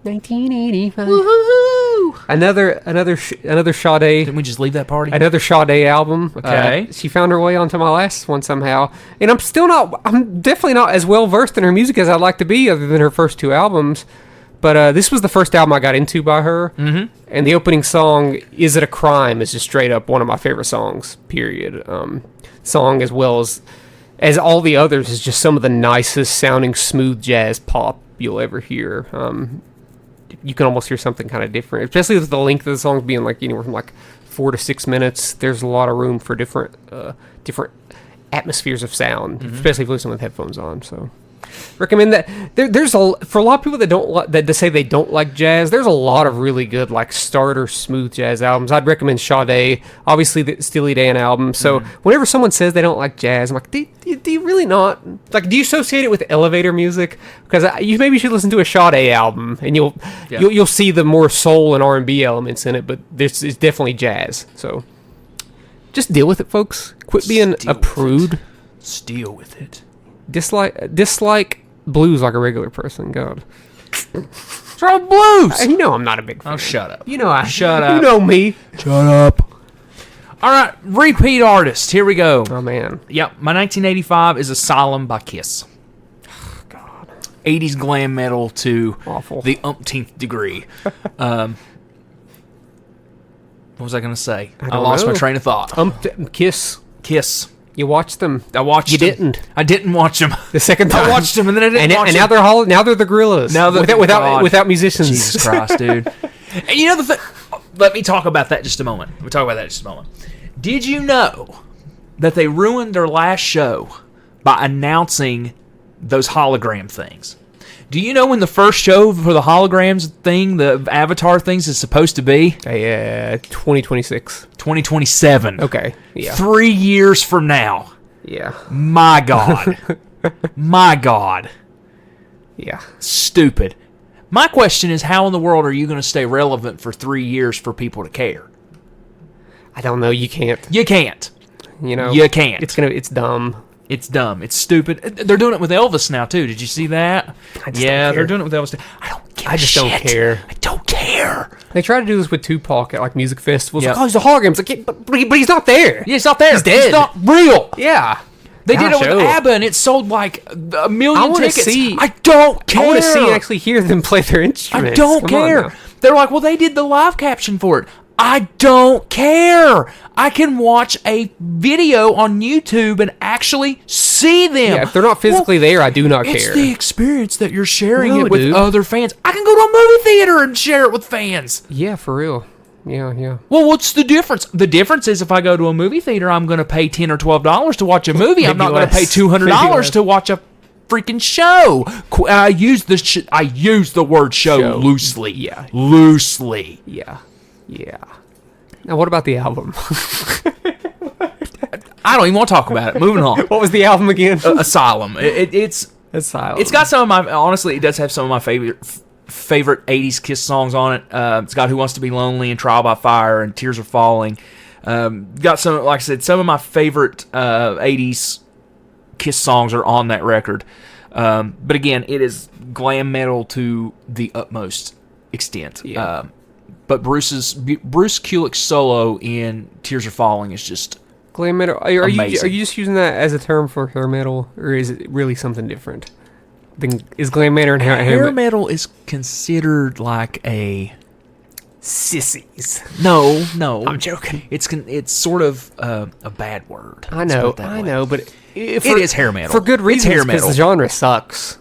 1985. Woohoo! Another Sade. Didn't we just leave that party? Another Sade album. Okay. She found her way onto my last one somehow. And I'm definitely not as well versed in her music as I'd like to be, other than her first 2 albums. But this was the first album I got into by her. Mm-hmm. And the opening song, Is It a Crime, is just straight up one of my favorite songs, period. Song as well as all the others is just some of the nicest sounding smooth jazz pop you'll ever hear. You can almost hear something kind of different, especially with the length of the songs being like anywhere from like 4 to 6 minutes. There's a lot of room for different atmospheres of sound, especially if you listen with headphones on. So recommend that. There's for a lot of people that don't that say they don't like jazz. There's a lot of really good like starter smooth jazz albums. I'd recommend Sade, obviously the Steely Dan album. So whenever someone says they don't like jazz, I'm like, do you really not? Like, do you associate it with elevator music? Because you maybe should listen to a Sade album, and you'll see the more soul and R&B elements in it. But this is definitely jazz. So just deal with it, folks. Quit being a prude. Just deal with it. Dislike blues like a regular person. God. What's wrong with blues? You know I'm not a big fan. Oh, shut up. Shut up. You know me. Shut up. All right, repeat artist. Here we go. Oh, man. Yep, my 1985 is Asylum by Kiss. God. 80s glam metal to Awful. the umpteenth degree. What was I going to say? I lost my train of thought. Kiss. Kiss. You watched them. I watched them. You didn't. I didn't watch them. The second time. I watched them, and then I didn't watch and them. now they're the Gorillas. Now without musicians. Jesus Christ, dude. And you know the thing? Let me talk about that just a moment. Did you know that they ruined their last show by announcing those hologram things? Do you know when the first show for the holograms thing, the Avatar things, is supposed to be? 2026. 2027. Okay. Yeah. 3 years from now. Yeah. My God. My God. Yeah. Stupid. My question is, how in the world are you going to stay relevant for 3 years for people to care? I don't know. You can't. You can't. You know. You can't. It's dumb. It's dumb. It's stupid. They're doing it with Elvis now, too. Did you see that? They're doing it with Elvis. I don't care. I just don't care. I don't care. They try to do this with Tupac at like music festivals. Yep. Like, oh, he's a hologram. It's like, but he's not there. Yeah, he's not there. He's dead. He's not real. Yeah. They did it with ABBA, and it sold like 1 million I want to tickets. see. I don't care. I want to see and actually hear them play their instruments. I don't care. They're like, well, they did the live caption for it. I don't care. I can watch a video on YouTube and actually see them. Yeah, if they're not physically there, I do not care. It's the experience that you're sharing it with dude. other fans. I can go to a movie theater and share it with fans. Yeah, for real. Yeah. Well, what's the difference? The difference is if I go to a movie theater, I'm going to pay $10 or $12 to watch a movie. I'm not going to pay $200 to watch a freaking show. I use the word show loosely. Yeah. Loosely. Yeah. Now, what about the album? I don't even want to talk about it. Moving on. What was the album again? Asylum. It's Asylum. It's got some of my. Honestly, it does have some of my favorite 80s Kiss songs on it. It's got Who Wants to Be Lonely and Trial by Fire and Tears Are Falling. Got some, like I said, some of my favorite 80s Kiss songs are on that record. But again, it is glam metal to the utmost extent. Yeah. But Bruce Kulick's solo in Tears Are Falling is just glam metal. Are you just using that as a term for hair metal, or is it really something different? Is glam metal and hair metal is considered like a sissies? No, I'm joking. It's sort of a bad word. I know, but it is hair metal for good reasons. It's hair metal. The genre sucks.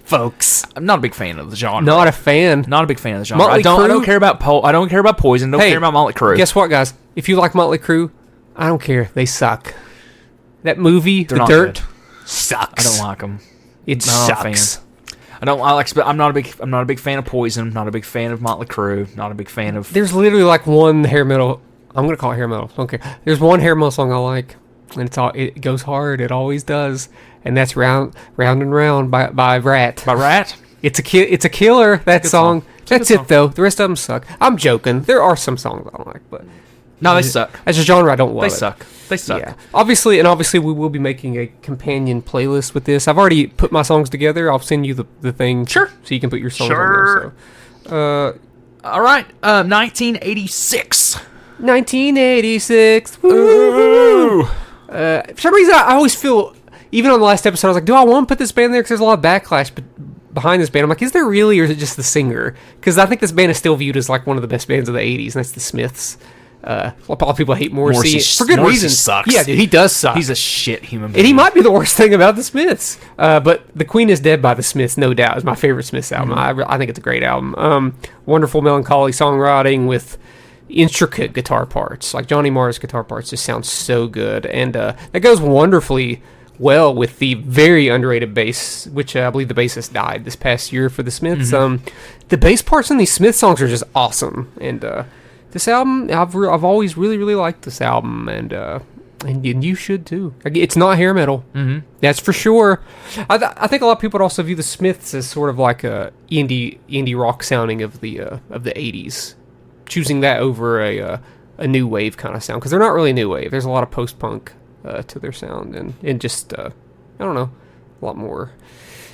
Folks, I'm not a big fan of the genre. Not a fan. Not a big fan of the genre. Motley Crue? I don't care about I don't care about Poison. Don't care about Motley Crue. Guess what, guys? If you like Motley Crue, I don't care. They suck. That movie, They're The not Dirt, good. sucks. I don't like them. It sucks. I'm not a big fan of Poison. Not a big fan of Motley Crue. Not a big fan of. There's literally like one hair metal. I'm gonna call it hair metal. Don't care. There's one hair metal song I like, and it goes hard. It always does, and that's Round and Round by Rat. By Rat. It's a killer. That song. That's it song. though. The rest of them suck. I'm joking. There are some songs I don't like, but No, they suck. as a genre, I don't love it. They suck. Yeah. Obviously we will be making a companion playlist with this. I've already put my songs together. I'll send you the thing. Sure. So you can put your songs on there. So. All right. 1986. 1986. Ooh. For some reason, I always feel, even on the last episode, I was like, do I want to put this band there? Because there's a lot of backlash behind this band. I'm like, is there really, or is it just the singer? Because I think this band is still viewed as like one of the best bands of the 80s, and that's the Smiths. A lot of people hate Morrissey for good reason. Sucks. Yeah, dude, he does suck. He's a shit human being. And he might be the worst thing about the Smiths. But The Queen is Dead by the Smiths, no doubt, is my favorite Smiths album. I think it's a great album. Wonderful melancholy songwriting with intricate guitar parts. Like Johnny Marr's guitar parts just sound so good. And that goes wonderfully well with the very underrated bass, which I believe the bassist died this past year for the Smiths. The bass parts in these Smith songs are just awesome, and this album, I've always really, really liked this album, and you should too. It's not hair metal, that's for sure. I think a lot of people would also view the Smiths as sort of like a indie rock sounding of the 80s, choosing that over a new wave kind of sound, because they're not really new wave. There's a lot of post punk to their sound, and just I don't know, a lot more.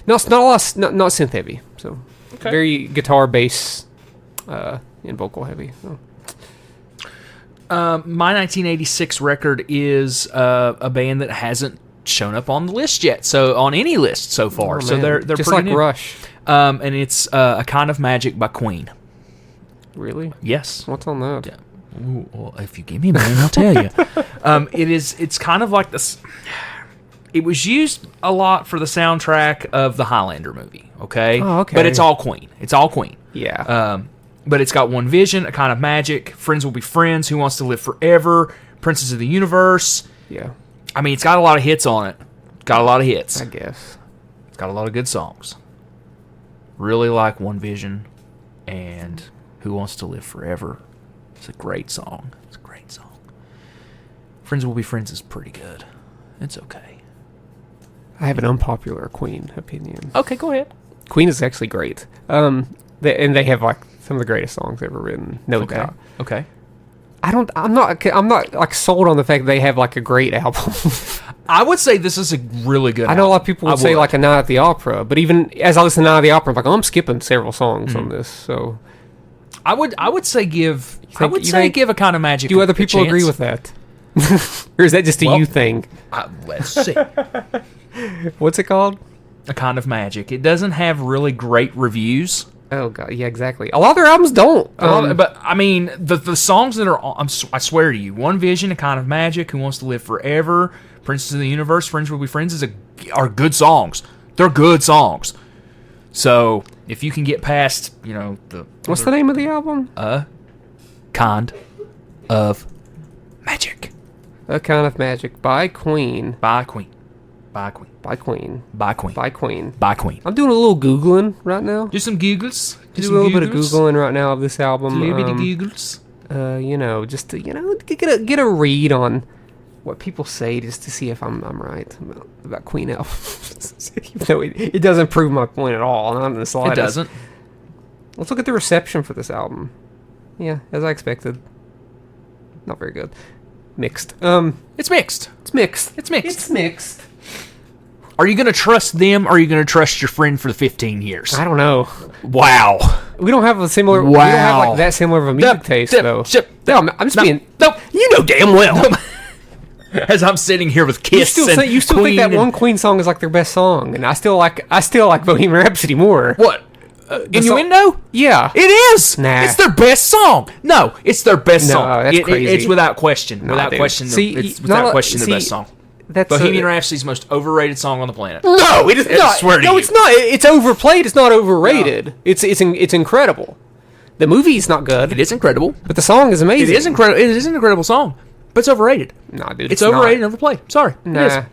No, it's not a lot, not synth heavy. So very guitar, bass, and vocal heavy. So. My 1986 record is a band that hasn't shown up on the list yet, so on any list so far. Oh, so man. they're just pretty like new. Rush. And it's A Kind of Magic by Queen. Really? Yes. What's on that? Yeah. Ooh, well, if you give me a minute, I'll tell you. It's kind of like this. It was used a lot for the soundtrack of the Highlander movie. Okay. Oh, okay. But it's all Queen. It's all Queen. Yeah. But it's got One Vision, A Kind of Magic, Friends Will Be Friends, Who Wants to Live Forever, Princess of the Universe. Yeah. I mean, it's got a lot of hits on it. Got a lot of hits. I guess. It's got a lot of good songs. Really like One Vision and Who Wants to Live Forever. It's a great song. It's a great song. Friends Will Be Friends is pretty good. It's okay. I have an unpopular Queen opinion. Okay, go ahead. Queen is actually great. And they have like some of the greatest songs ever written, no doubt. Okay. I'm not like sold on the fact that they have like a great album. I would say this is a really good I know a album. lot of people would say like A Night at the Opera, but even as I listen to Night at the Opera, I'm like, I'm skipping several songs on this. So I would say give you think- A Kind of Magic. do other people agree with that? Or is that just a you thing? Let's see. What's it called? A Kind of Magic. It doesn't have really great reviews. Oh god, yeah, exactly. A lot of their albums don't. But I mean, the songs that are on, I swear to you, One Vision, A Kind of Magic, Who Wants to Live Forever, Princess of the Universe, Friends Will Be Friends are good songs. They're good songs. So if you can get past, What's the name of the album? Kind of Magic A Kind of Magic by Queen. by Queen, by Queen, By Queen. by Queen, By Queen. by Queen. I'm doing a little Googling right now. Do some Googles. Do a little bit of Googling right now of this album. A little bit of Googles. Just to, get a read on what people say, just to see if I'm right about Queen albums. Even though it doesn't prove my point at all, not in the slightest. It doesn't. Let's look at the reception for this album. Yeah, as I expected. Not very good. Mixed. It's mixed. It's mixed. It's mixed. It's mixed. Are you going to trust them, or are you going to trust your friend for the 15 years? I don't know. Wow. We don't have a similar. We don't have like that similar of a music taste, though. No, I'm just being. Nope. You know damn well. As I'm sitting here with Kiss You still think Queen that one Queen song is like their best song, and I still like Bohemian Rhapsody more. What? Innuendo? Yeah, It is. Nah. It's their best song. No, it's their best No, song. that's crazy. It's without question. Nah, without dude. question. See, It's not without a- question see, their best song. That's Bohemian Rhapsody's most overrated song on the planet. No, it is I not. swear to no, you. it's not. It's overplayed. It's not overrated. It's incredible. The movie's not good, It is incredible. but the song is amazing. It is incredible. It is an incredible song, but it's overrated. Nah, dude, It's overrated and overplayed. Sorry. It is. Nah.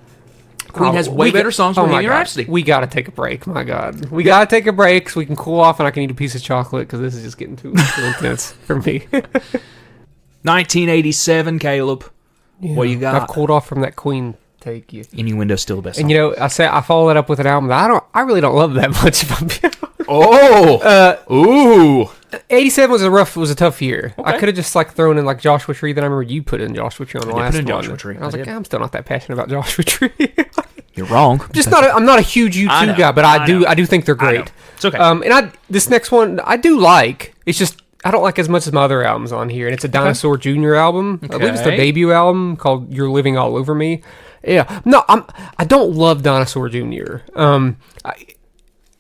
Queen has way better songs than Bohemian Rhapsody. We gotta take a break. My God, we gotta take a break so we can cool off, and I can eat a piece of chocolate because this is just getting too intense for me. 1987, Caleb. What you got? I've cooled off from that Queen take. You. Innuendo's still the best song. And I follow that up with an album that I really don't love that much. If I'm being Ooh. 87 was a tough year. Okay. I could have just like thrown in like Joshua Tree that I remember you put in Joshua Tree on the I did last put in one. Joshua Tree. And I was I like, did. I'm still not that passionate about Joshua Tree. You're wrong. I'm not a huge I know. U2 guy, but I know. do think they're I know. great. It's okay. And this next one I do like. It's just I don't like as much as my other albums on here, and it's a Dinosaur Jr. album. I believe it's their Okay. debut album called "You're Living All Over Me." Yeah, no, I don't love Dinosaur Jr.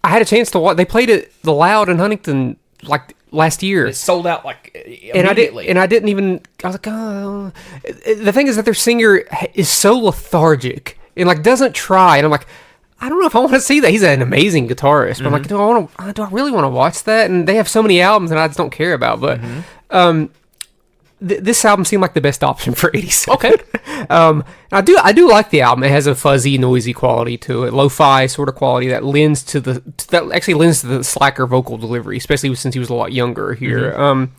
I had a chance to watch. They played it the Loud in Huntington like last year. It sold out like immediately. And I didn't even. I was like, oh. The thing is that their singer is so lethargic and like doesn't try. And I'm like, I don't know if I want to see that. He's an amazing guitarist, but I'm like, do I really want to watch that? And they have so many albums that I just don't care about. But this album seemed like the best option for 87. Okay. I do like the album. It has a fuzzy, noisy quality to it, lo-fi sort of quality that lends to the slacker vocal delivery, especially since he was a lot younger here.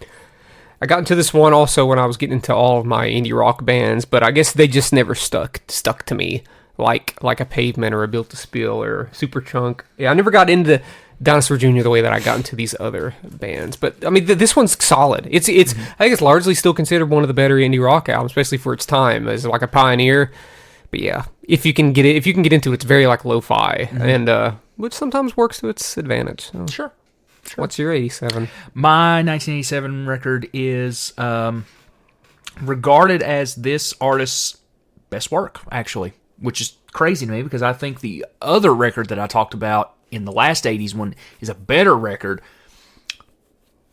I got into this one also when I was getting into all of my indie rock bands, but I guess they just never stuck to me like a Pavement or a Built to Spill or Superchunk. Yeah, I never got into Dinosaur Jr. the way that I got into these other bands. But I mean, this one's solid. It's I think it's largely still considered one of the better indie rock albums, especially for its time as like a pioneer. But yeah, if you can get into it, it's very like lo-fi and which sometimes works to its advantage. So. Sure. What's your 87? My 1987 record is regarded as this artist's best work, actually, which is crazy to me because I think the other record that I talked about in the last 80s one is a better record,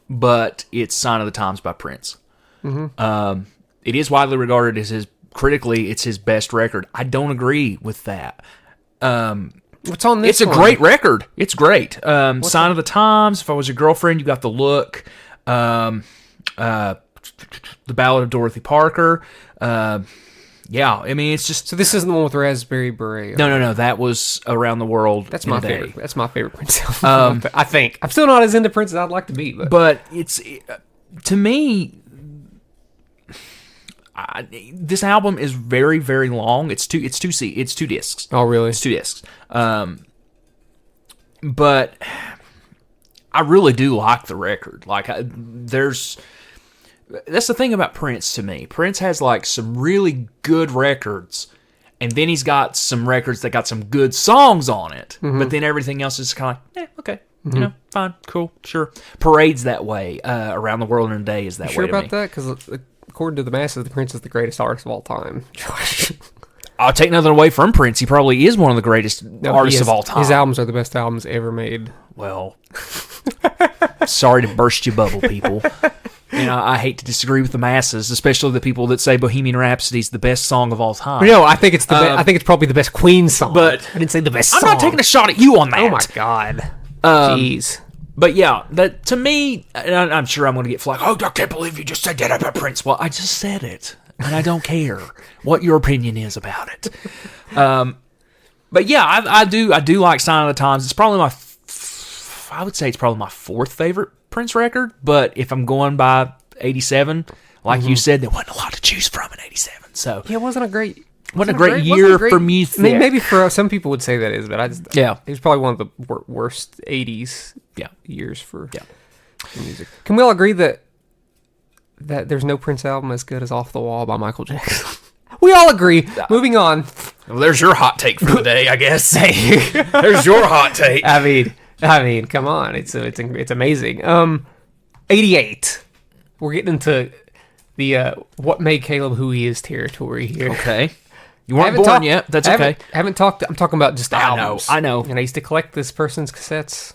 but it's Sign of the Times by Prince. It is widely regarded as critically, it's his best record. I don't agree with that. What's on this? It's a great record. It's great. Sign of the Times, If I Was Your Girlfriend, You Got the Look, The Ballad of Dorothy Parker. Yeah, I mean, it's just... So this isn't the one with Raspberry Beret. No. That was Around the World. That's my favorite. That's my favorite Prince album. I think. I'm still not as into Prince as I'd like to be. But it's... To me... this album is very, very long. It's two discs. Oh, really? It's 2 discs. But I really do like the record. Like, that's the thing about Prince to me. Prince has like some really good records, and then he's got some records that got some good songs on it. But then everything else is kind of okay. You know, fine, cool, sure. Parade's that way. Around the World in a Day is that way. Sure to about me. that? Because according to the masses, the Prince is the greatest artist of all time. I'll take nothing away from Prince. He probably is one of the greatest artists of all time. His albums are the best albums ever made. Well, sorry to burst your bubble, people. You know, I hate to disagree with the masses, especially the people that say Bohemian Rhapsody is the best song of all time. No, I think it's I think it's probably the best Queen song. But I didn't say the best I'm song. not taking a shot at you on that. Oh my god. Jeez. But yeah, that to me, and I'm sure I'm going to get flack. Oh, I can't believe you just said that about Prince. Well, I just said it, and I don't care what your opinion is about it. But yeah, I do like Sign of the Times. It's probably I would say it's probably my 4th favorite Prince record. But if I'm going by 87, like you said, there wasn't a lot to choose from in 87. So Yeah, it wasn't a great year for music. Maybe for some people would say that is, but Yeah. it was probably one of the worst 80s years for Yeah. music. Can we all agree that there's no Prince album as good as Off the Wall by Michael Jackson? We all agree. Moving on. Well, there's your hot take for the day, I guess. There's your hot take. I mean, come on. It's amazing. 88. We're getting into the what made Caleb who he is territory here. Okay. You weren't born yet. That's okay. Haven't talked. I'm talking about just albums. I know. And I used to collect this person's cassettes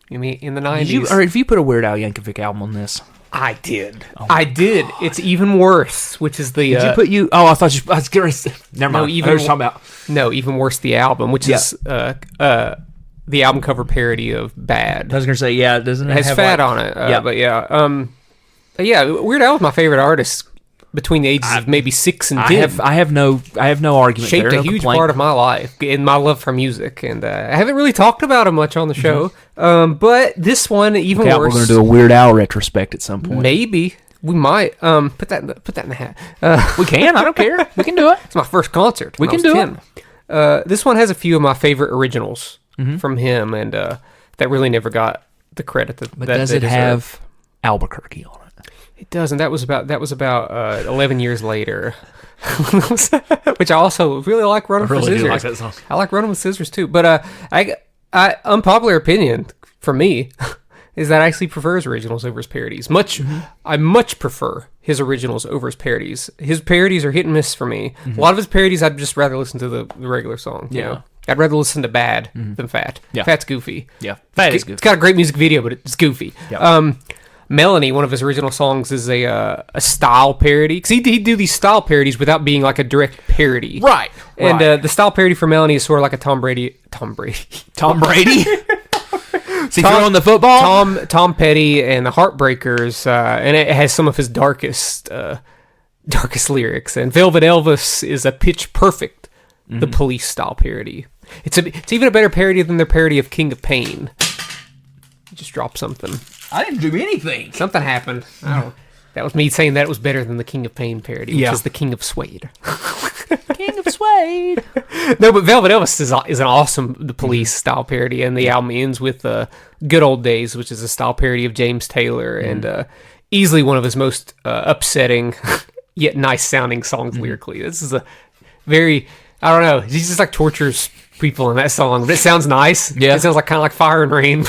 in the 90s. Have you put a Weird Al Yankovic album on this? I did. I did. It's Even Worse, which is the... Did you put you... Oh, I thought you... I was going to say... Never mind. Even, I was talking about... No, Even Worse, the album, which is the album cover parody of Bad. I was going to say, yeah, doesn't it has have Fat on it. Yeah. But yeah. Weird Al was my favorite artist between the ages of maybe 6 and 10. I have no argument Shaped there. a huge part of my life and my love for music, and I haven't really talked about him much on the show. But this one, Even Worse. We're going to do a Weird Al retrospect at some point. Maybe we might put that in the hat. We can. I don't care. We can do it. It's my first concert. We can do it. This one has a few of my favorite originals from him, and that really never got the credit that. But that does they it deserve. have Albuquerque on it? It does, and that was about 11 years later, which I also really like. Running for Scissors. Do like that song. I like Running with Scissors too, but I unpopular opinion for me is that I actually prefer his originals over his parodies. I much prefer his originals over his parodies. His parodies are hit and miss for me. A lot of his parodies, I'd just rather listen to the regular song. You know? I'd rather listen to Bad than Fat. Yeah. Fat's goofy. Yeah, Fat is goofy. It's got a great music video, but it's goofy. Yeah. Melanie, one of his original songs, is a style parody. Because he'd do these style parodies without being like a direct parody. Right. And the style parody for Melanie is sort of like a Tom Brady. Tom Brady? Is he throwing the football? Tom Petty and the Heartbreakers, and it has some of his darkest lyrics. And Velvet Elvis is a pitch perfect, the Police style parody. It's even a better parody than their parody of King of Pain. Just drop something. I didn't do anything. Something happened. I don't know. That was me saying that it was better than the King of Pain parody, which is the King of Suede. King of Suede. No, but Velvet Elvis is an awesome The Police style parody, and the album ends with Good Old Days, which is a style parody of James Taylor, and easily one of his most upsetting yet nice sounding songs lyrically. This is a very, I don't know, he just like tortures people in that song, but it sounds nice. Yeah. It sounds like kind of like Fire and Rain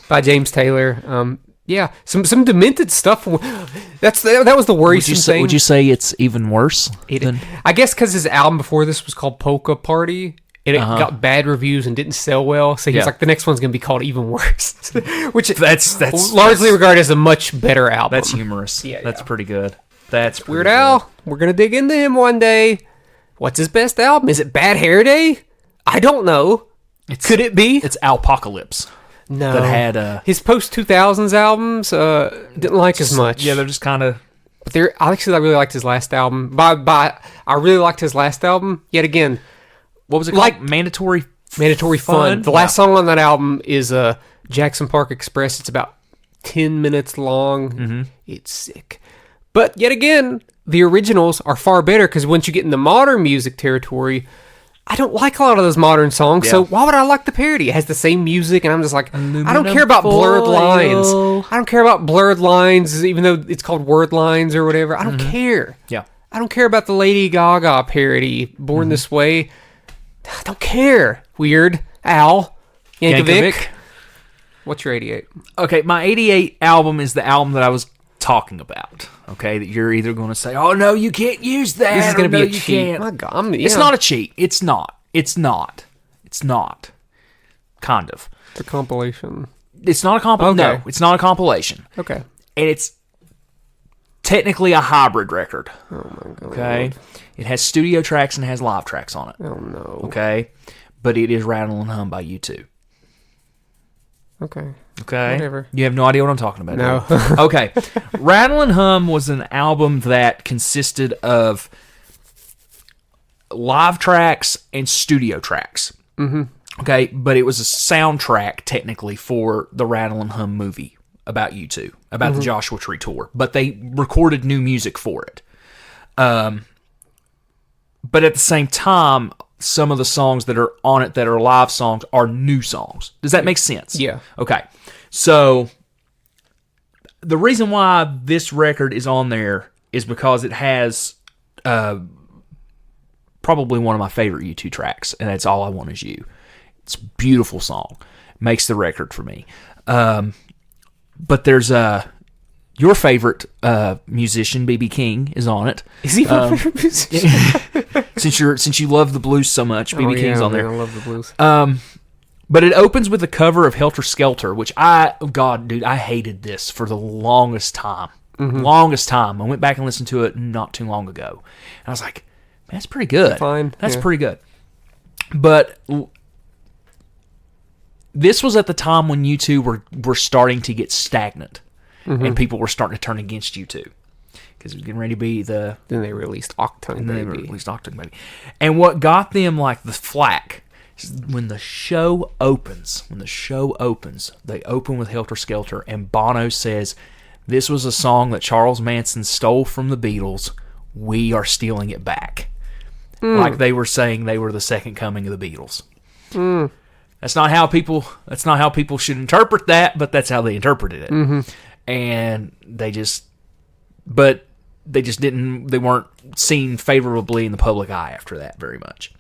by James Taylor. Yeah, some demented stuff. That was the worrisome thing. Would you say it's even worse? I guess because his album before this was called Polka Party, and it got bad reviews and didn't sell well. So he's like, the next one's going to be called Even Worse, which that's largely regarded as a much better album. That's humorous. Yeah, that's pretty good. That's pretty Weird good. Al. We're gonna dig into him one day. What's his best album? Is it Bad Hair Day? I don't know. Could it be? It's Alpocalypse. No, that had his post 2000s albums didn't like as much. Yeah, they're just kind of. But I really liked his last album. I really liked his last album. Yet again, what was it called? Mandatory Fun. The last song on that album is Jackson Park Express. It's about 10 minutes long. It's sick. But yet again, the originals are far better because once you get into modern music territory, I don't like a lot of those modern songs, so why would I like the parody? It has the same music, and I'm just like, I don't care about blurred lines. I don't care about blurred lines, even though it's called word lines or whatever. I don't care. Yeah. I don't care about the Lady Gaga parody, Born This Way. I don't care. Weird Al Yankovic. What's your 88? Okay, my 88 album is the album that I was talking about. Okay, that you're either going to say, "Oh no, you can't use that." This is going to be a you cheat. Can't. My God, It's not a cheat. It's not. Kind of. It's a compilation. It's not a compilation. Okay. No, it's not a compilation. Okay. And it's technically a hybrid record. Oh my God. Okay. It has studio tracks and it has live tracks on it. Oh no. Okay. But it is Rattle and Hum by U2. Okay. Okay. Whatever. You have no idea what I'm talking about. No. do you? Okay. Rattle and Hum was an album that consisted of live tracks and studio tracks. Mm-hmm. Okay. But it was a soundtrack technically for the Rattle and Hum movie about U2, about the Joshua Tree tour. But they recorded new music for it. But at the same time, some of the songs that are on it that are live songs are new songs. Does that make sense? Yeah. Okay. So the reason why this record is on there is because it has probably one of my favorite U2 tracks, and that's All I Want Is You. It's a beautiful song. Makes the record for me. But there's your favorite musician, B.B. King, is on it. Is he my favorite musician? since you love the blues so much, B.B. King's on there. I love the blues. But it opens with a cover of Helter Skelter, which I hated this for the longest time. Longest time. I went back and listened to it not too long ago. And I was like, man, that's pretty good. Fine. That's pretty good. But this was at the time when U2 were starting to get stagnant. And people were starting to turn against U2. Because it was getting ready to be the... Then they released Octane Baby. And what got them like the flack is when the show opens, they open with Helter Skelter, and Bono says, "This was a song that Charles Manson stole from the Beatles. We are stealing it back." Like they were saying they were the second coming of the Beatles. That's not how people should interpret that, but that's how they interpreted it. And they weren't seen favorably in the public eye after that very much.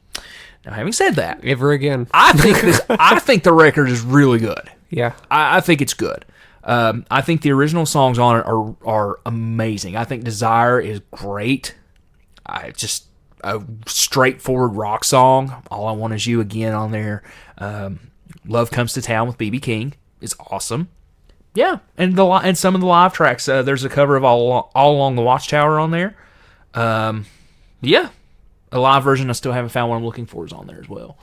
Now, having said that, Ever again. I think the record is really good. Yeah. I think it's good. I think the original songs on it are amazing. I think Desire is great. Just a straightforward rock song. All I Want Is You again on there. Love Comes to Town with B.B. King is awesome. Yeah, and some of the live tracks. There's a cover of All Along the Watchtower on there. Yeah, a live version I still haven't found what I'm looking for is on there as well.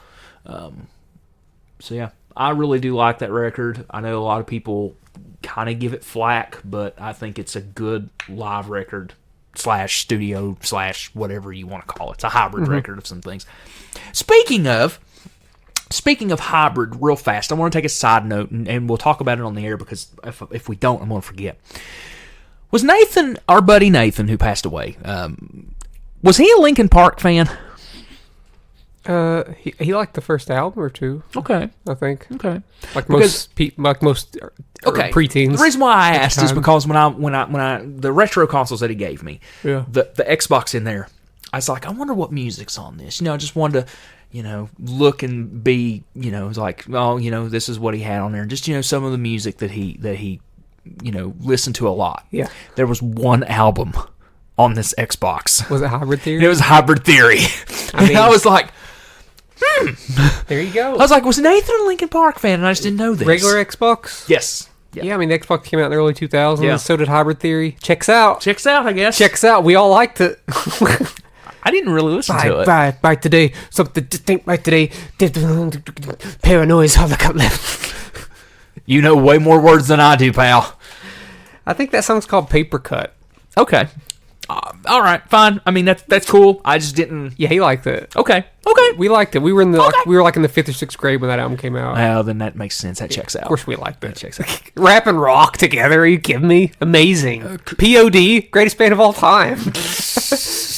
So yeah, I really do like that record. I know a lot of people kind of give it flack, but I think it's a good live record / studio / whatever you want to call it. It's a hybrid record of some things. Speaking of hybrid, real fast, I want to take a side note, and we'll talk about it on the air, because if we don't, I'm going to forget. Was Nathan, our buddy Nathan, who passed away, was he a Linkin Park fan? He liked the first album or two. Okay. I think. Okay. Like most preteens. The reason why I asked is because when I the retro consoles that he gave me, the Xbox in there, I was like, I wonder what music's on this. I just wanted to, look and be, it was like, oh, this is what he had on there. Just, some of the music that he listened to a lot. Yeah. There was one album on this Xbox. Was it Hybrid Theory? It was Hybrid Theory. I was like, there you go. I was like, was Nathan a Linkin Park fan? And I just didn't know this. Regular Xbox? Yes. Yeah, the Xbox came out in the early 2000s. Yeah. So did Hybrid Theory. Checks out, I guess. Checks out. We all liked it. I didn't really listen to it. Bye today. Something distinct by today. Paranoia's all I got left. You know way more words than I do, pal. I think that song's called Paper Cut. Okay. All right, fine. I mean, that's cool. I just didn't. Yeah, he liked it. Okay. We liked it. We were in the we were like in the 5th or 6th grade when that album came out. Well, then that makes sense. That checks out. Of course, we liked it. That checks out. Rap and rock together. Are you kidding me? Amazing. POD, greatest band of all time.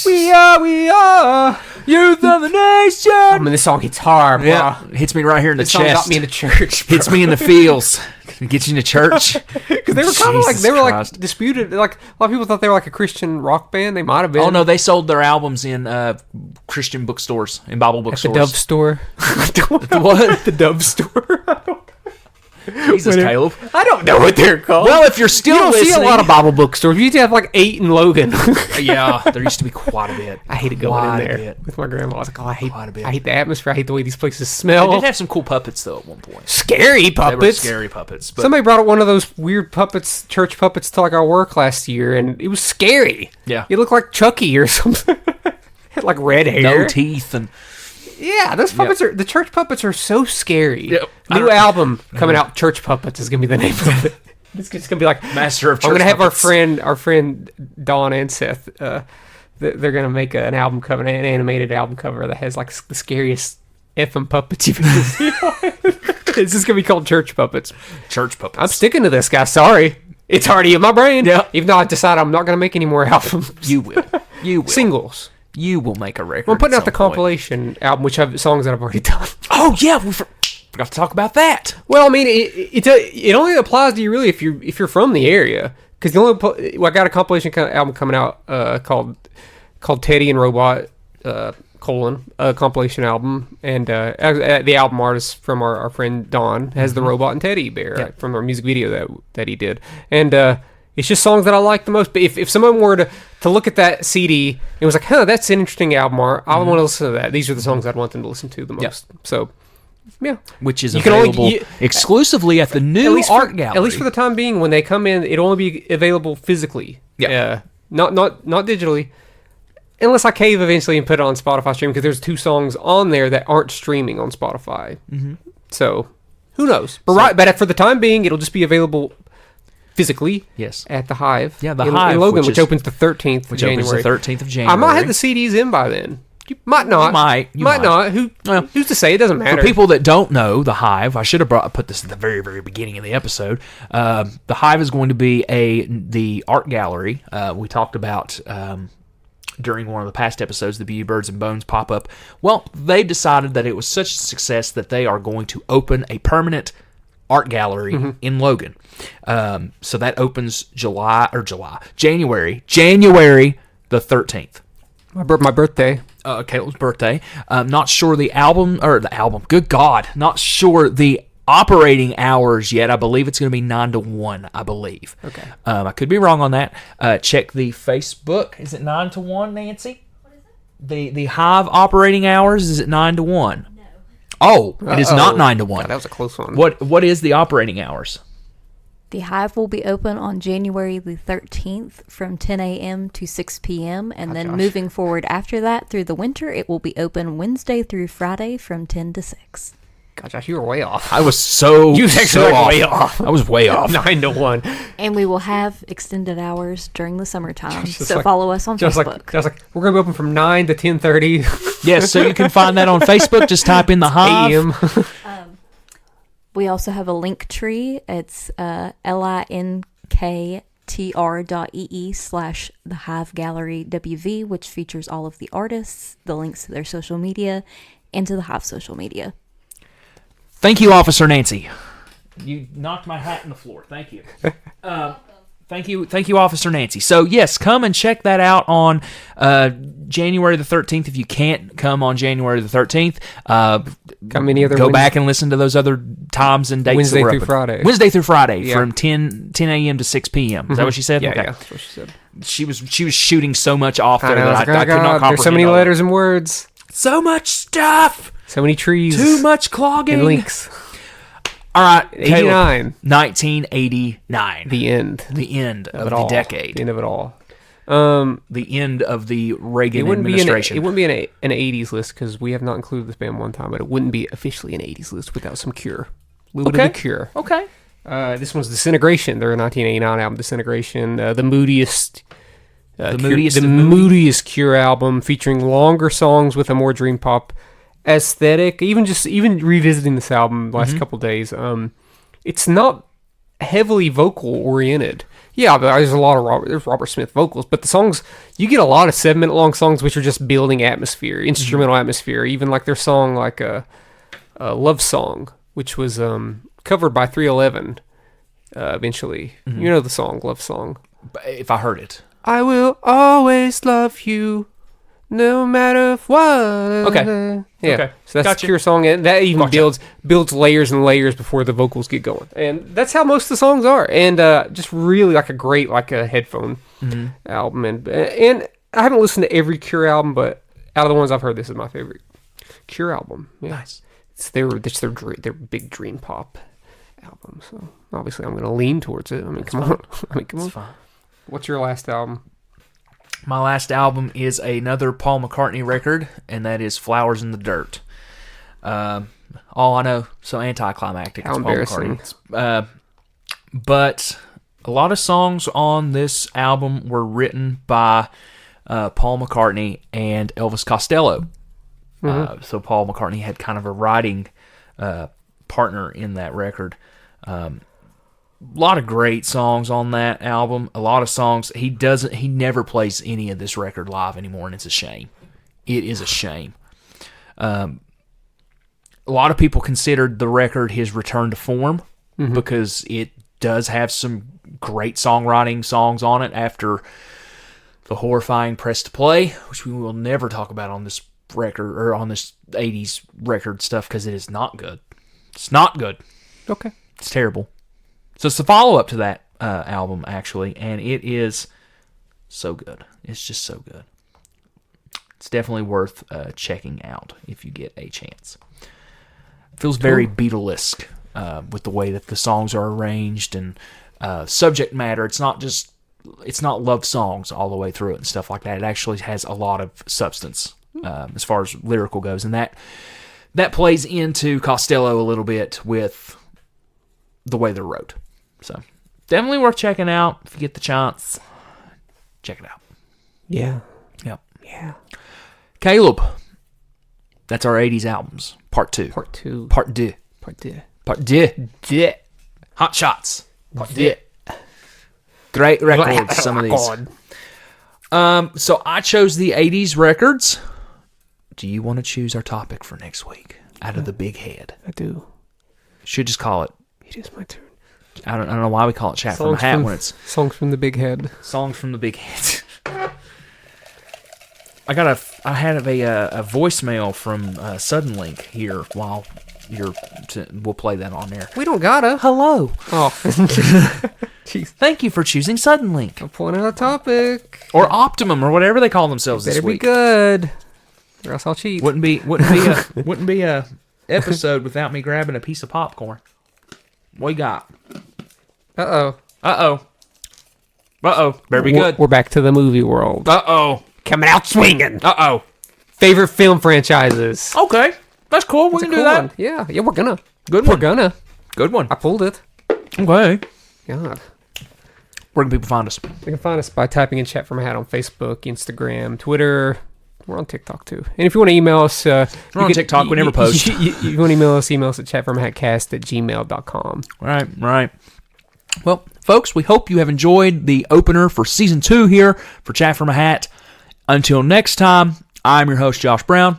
we are youth of the nation. I mean, this song hits hard. Yeah, hits me right here in the chest. Song got me into church. Hits me in the feels. Get you into church. Because they were kind of like disputed. Like, a lot of people thought they were like a Christian rock band. They might have been. Oh no, they sold their albums in Christian bookstores, in Bible bookstores. At the Dove store. What? The Dove store. Jesus, Caleb. I don't know what they're called. Well, if you're still listening, see a lot of Bible bookstores. You used to have like 8 in Logan. Yeah, there used to be quite a bit. I hated going in there with my grandma. I was like, I hate the atmosphere. I hate the way these places smell. They did have some cool puppets though at one point. Scary puppets. They were scary puppets. But somebody brought one of those weird puppets, church puppets, to like our work last year, and it was scary. Yeah, it looked like Chucky or something. Had like red hair, no teeth, and. Yeah, those puppets the church puppets are so scary. Yep. New album coming out, Church Puppets is gonna be the name of it. It's just gonna be like Master of Church. I'm gonna have Puppets. our friend Don and Seth. They're gonna make an album cover, an animated album cover that has like the scariest effing puppets you've ever seen. It's just gonna be called Church Puppets. Church Puppets. I'm sticking to this, guys. Sorry, it's already in my brain. Yeah. Even though I decided I'm not gonna make any more albums. You will. Singles. You will make a record. We're putting out the compilation album, which have songs that I've already done. Oh yeah, we forgot to talk about that. Well, I mean, it only applies to you really if you're from the area, because I got a compilation album coming out called Teddy and Robot a compilation album, and the album artist from our friend Don has the Robot and Teddy Bear from our music video that he did, and it's just songs that I like the most. But if someone were to look at that CD and was like, huh, that's an interesting album art, I would want to listen to that. These are the songs I'd want them to listen to the most. Yep. So, yeah. Which is available exclusively at the new art gallery. At least for the time being, when they come in, it'll only be available physically. Yeah. Not digitally. Unless I cave eventually and put it on Spotify streaming, because there's 2 songs on there that aren't streaming on Spotify. Mm-hmm. So, who knows? But for the time being, it'll just be available physically, yes, at the Hive. Yeah, the Hive in Logan, which opens the 13th of January. Opens the 13th of January. I might have the CDs in by then. You might not. You might not. Who's to say? It doesn't matter. For people that don't know, the Hive, I should have put this at the very, very beginning of the episode. The Hive is going to be the art gallery. We talked about during one of the past episodes, the Beauty Birds and Bones pop-up. Well, they decided that it was such a success that they are going to open a permanent art gallery in Logan. So that opens January the 13th. My birthday. Caleb's birthday. Not sure the album. Good God. Not sure the operating hours yet. I believe it's going to be 9 to 1, I believe. Okay. I could be wrong on that. Check the Facebook. Is it 9 to 1, Nancy? What is it? The Hive operating hours, is it 9 to 1? No. Oh, it is not 9 to 1. God, that was a close one. What is the operating hours? The Hive will be open on January the 13th from 10 a.m. to 6 p.m. And then moving forward after that through the winter, it will be open Wednesday through Friday from 10 to 6. God, Josh, you were way off. I was so You was actually so off. way off. I was way off. 9-1. And we will have extended hours during the summertime. Just So like- follow us on Just Facebook. like we're gonna be open from 9 to 10:30 Yes, so you can find that on Facebook. Just type in the Hive. a.m. We also have a link tree. It's linktr.ee/the Hive Gallery WV, which features all of the artists, the links to their social media, and to the Hive social media. Thank you, Officer Nancy. You knocked my hat in the floor. Thank you. Thank you, Officer Nancy. So yes, come and check that out on January the 13th. If you can't come on January the 13th, Come any other go Wednesday- back and listen to those other times and dates. Wednesday that we're through open. Friday. Wednesday through Friday Yeah. from 10 a.m. to 6 p.m. Is that what she said? Yeah, Okay. yeah, that's what she said. She was shooting so much off there I know, that I was like, I could not comprehend. there's so many all of it. letters and words, So much stuff. so many trees, Too much clogging. and links. All right, 89. 1989. The end The end of it the all. decade. The end of it all. The end of the Reagan It wouldn't administration. be it wouldn't be an 80s list because we have not included this band one time, but it wouldn't be officially an 80s list without some Cure. A little bit of the Cure. Okay. This one's Disintegration. Their 1989 album, Disintegration. The moodiest. The Cure, moodiest the of moody. moodiest Cure album, featuring longer songs with a more dream pop aesthetic. Even revisiting this album the last couple days, it's not heavily vocal oriented. Yeah, but there's a lot of Robert Smith vocals, but the songs, you get a lot of 7-minute long songs which are just building atmosphere, instrumental atmosphere. Even like their song, like a Love Song, which was covered by 311 eventually. You know the song, Love Song. If I heard it. I will always love you, no matter what. Okay. Yeah. Okay. So that's Gotcha. the Cure song, and that even Gotcha. builds layers and layers before the vocals get going, and that's how most of the songs are. And just really like a great a headphone album. And I haven't listened to every Cure album, but out of the ones I've heard, this is my favorite Cure album. Yeah. Nice. It's their big dream pop album. So obviously, I'm going to lean towards it. I mean, come on. It's fine. What's your last album? My last album is another Paul McCartney record, and that is Flowers in the Dirt. All I know, so anticlimactic. How it's Paul embarrassing. McCartney. But a lot of songs on this album were written by Paul McCartney and Elvis Costello. So Paul McCartney had kind of a writing partner in that record. A lot of great songs on that album. A lot of songs he never plays any of this record live anymore, and it's a shame. It is a shame. A lot of people considered the record his return to form because it does have some great songwriting songs on it after the horrifying Press to Play, which we will never talk about on this record or on this 80s record stuff because it is not good. It's not good. Okay. It's terrible. So it's the follow-up to that album, actually, and it is so good. It's just so good. It's definitely worth checking out if you get a chance. It feels very Beatlesque with the way that the songs are arranged and subject matter. It's not love songs all the way through it and stuff like that. It actually has a lot of substance as far as lyrical goes, and that plays into Costello a little bit with the way they're wrote. So definitely worth checking out if you get the chance. Check it out. Yeah. Yep. Yeah. Caleb, that's our 80s albums. Part 2. Part 2. Part 2. Part 2. Part 2. Yeah. Hot Shots. Part 2. Great records, some of these. So I chose the 80s records. Do you want to choose our topic for next week? Out of the big head. I do. Should just call it. It is my turn. I don't know why we call it Chat from the Hat when it's songs from the big head. songs from the big head. I had a voicemail from Suddenlink here while we'll play that on there. We don't gotta. Hello. Oh. Jeez. Thank you for choosing Suddenlink. I'm pulling out a topic. Or Optimum or whatever they call themselves this Better be week. good. Or else I'll cheat. Wouldn't be a episode without me grabbing a piece of popcorn. What you got? Uh-oh. Better be good. We're back to the movie world. Uh-oh. Coming out swinging. Uh-oh. Favorite film franchises. Okay. That's cool. We It's a can do cool that. one. Yeah, yeah, we're gonna. Good We're one. gonna. Good one. I pulled it. Okay. God. Where can people find us? You can find us by typing in Chat From a Hat on Facebook, Instagram, Twitter. We're on TikTok too. And if you want to email us, We're on TikTok. We never post. If you want to email us at chatfromahatcast@gmail.com. Right. Well, folks, we hope you have enjoyed the opener for Season 2 here for Chat From a Hat. Until next time, I'm your host, Josh Brown.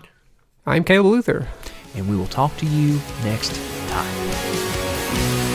I'm Caleb Luther. And we will talk to you next time.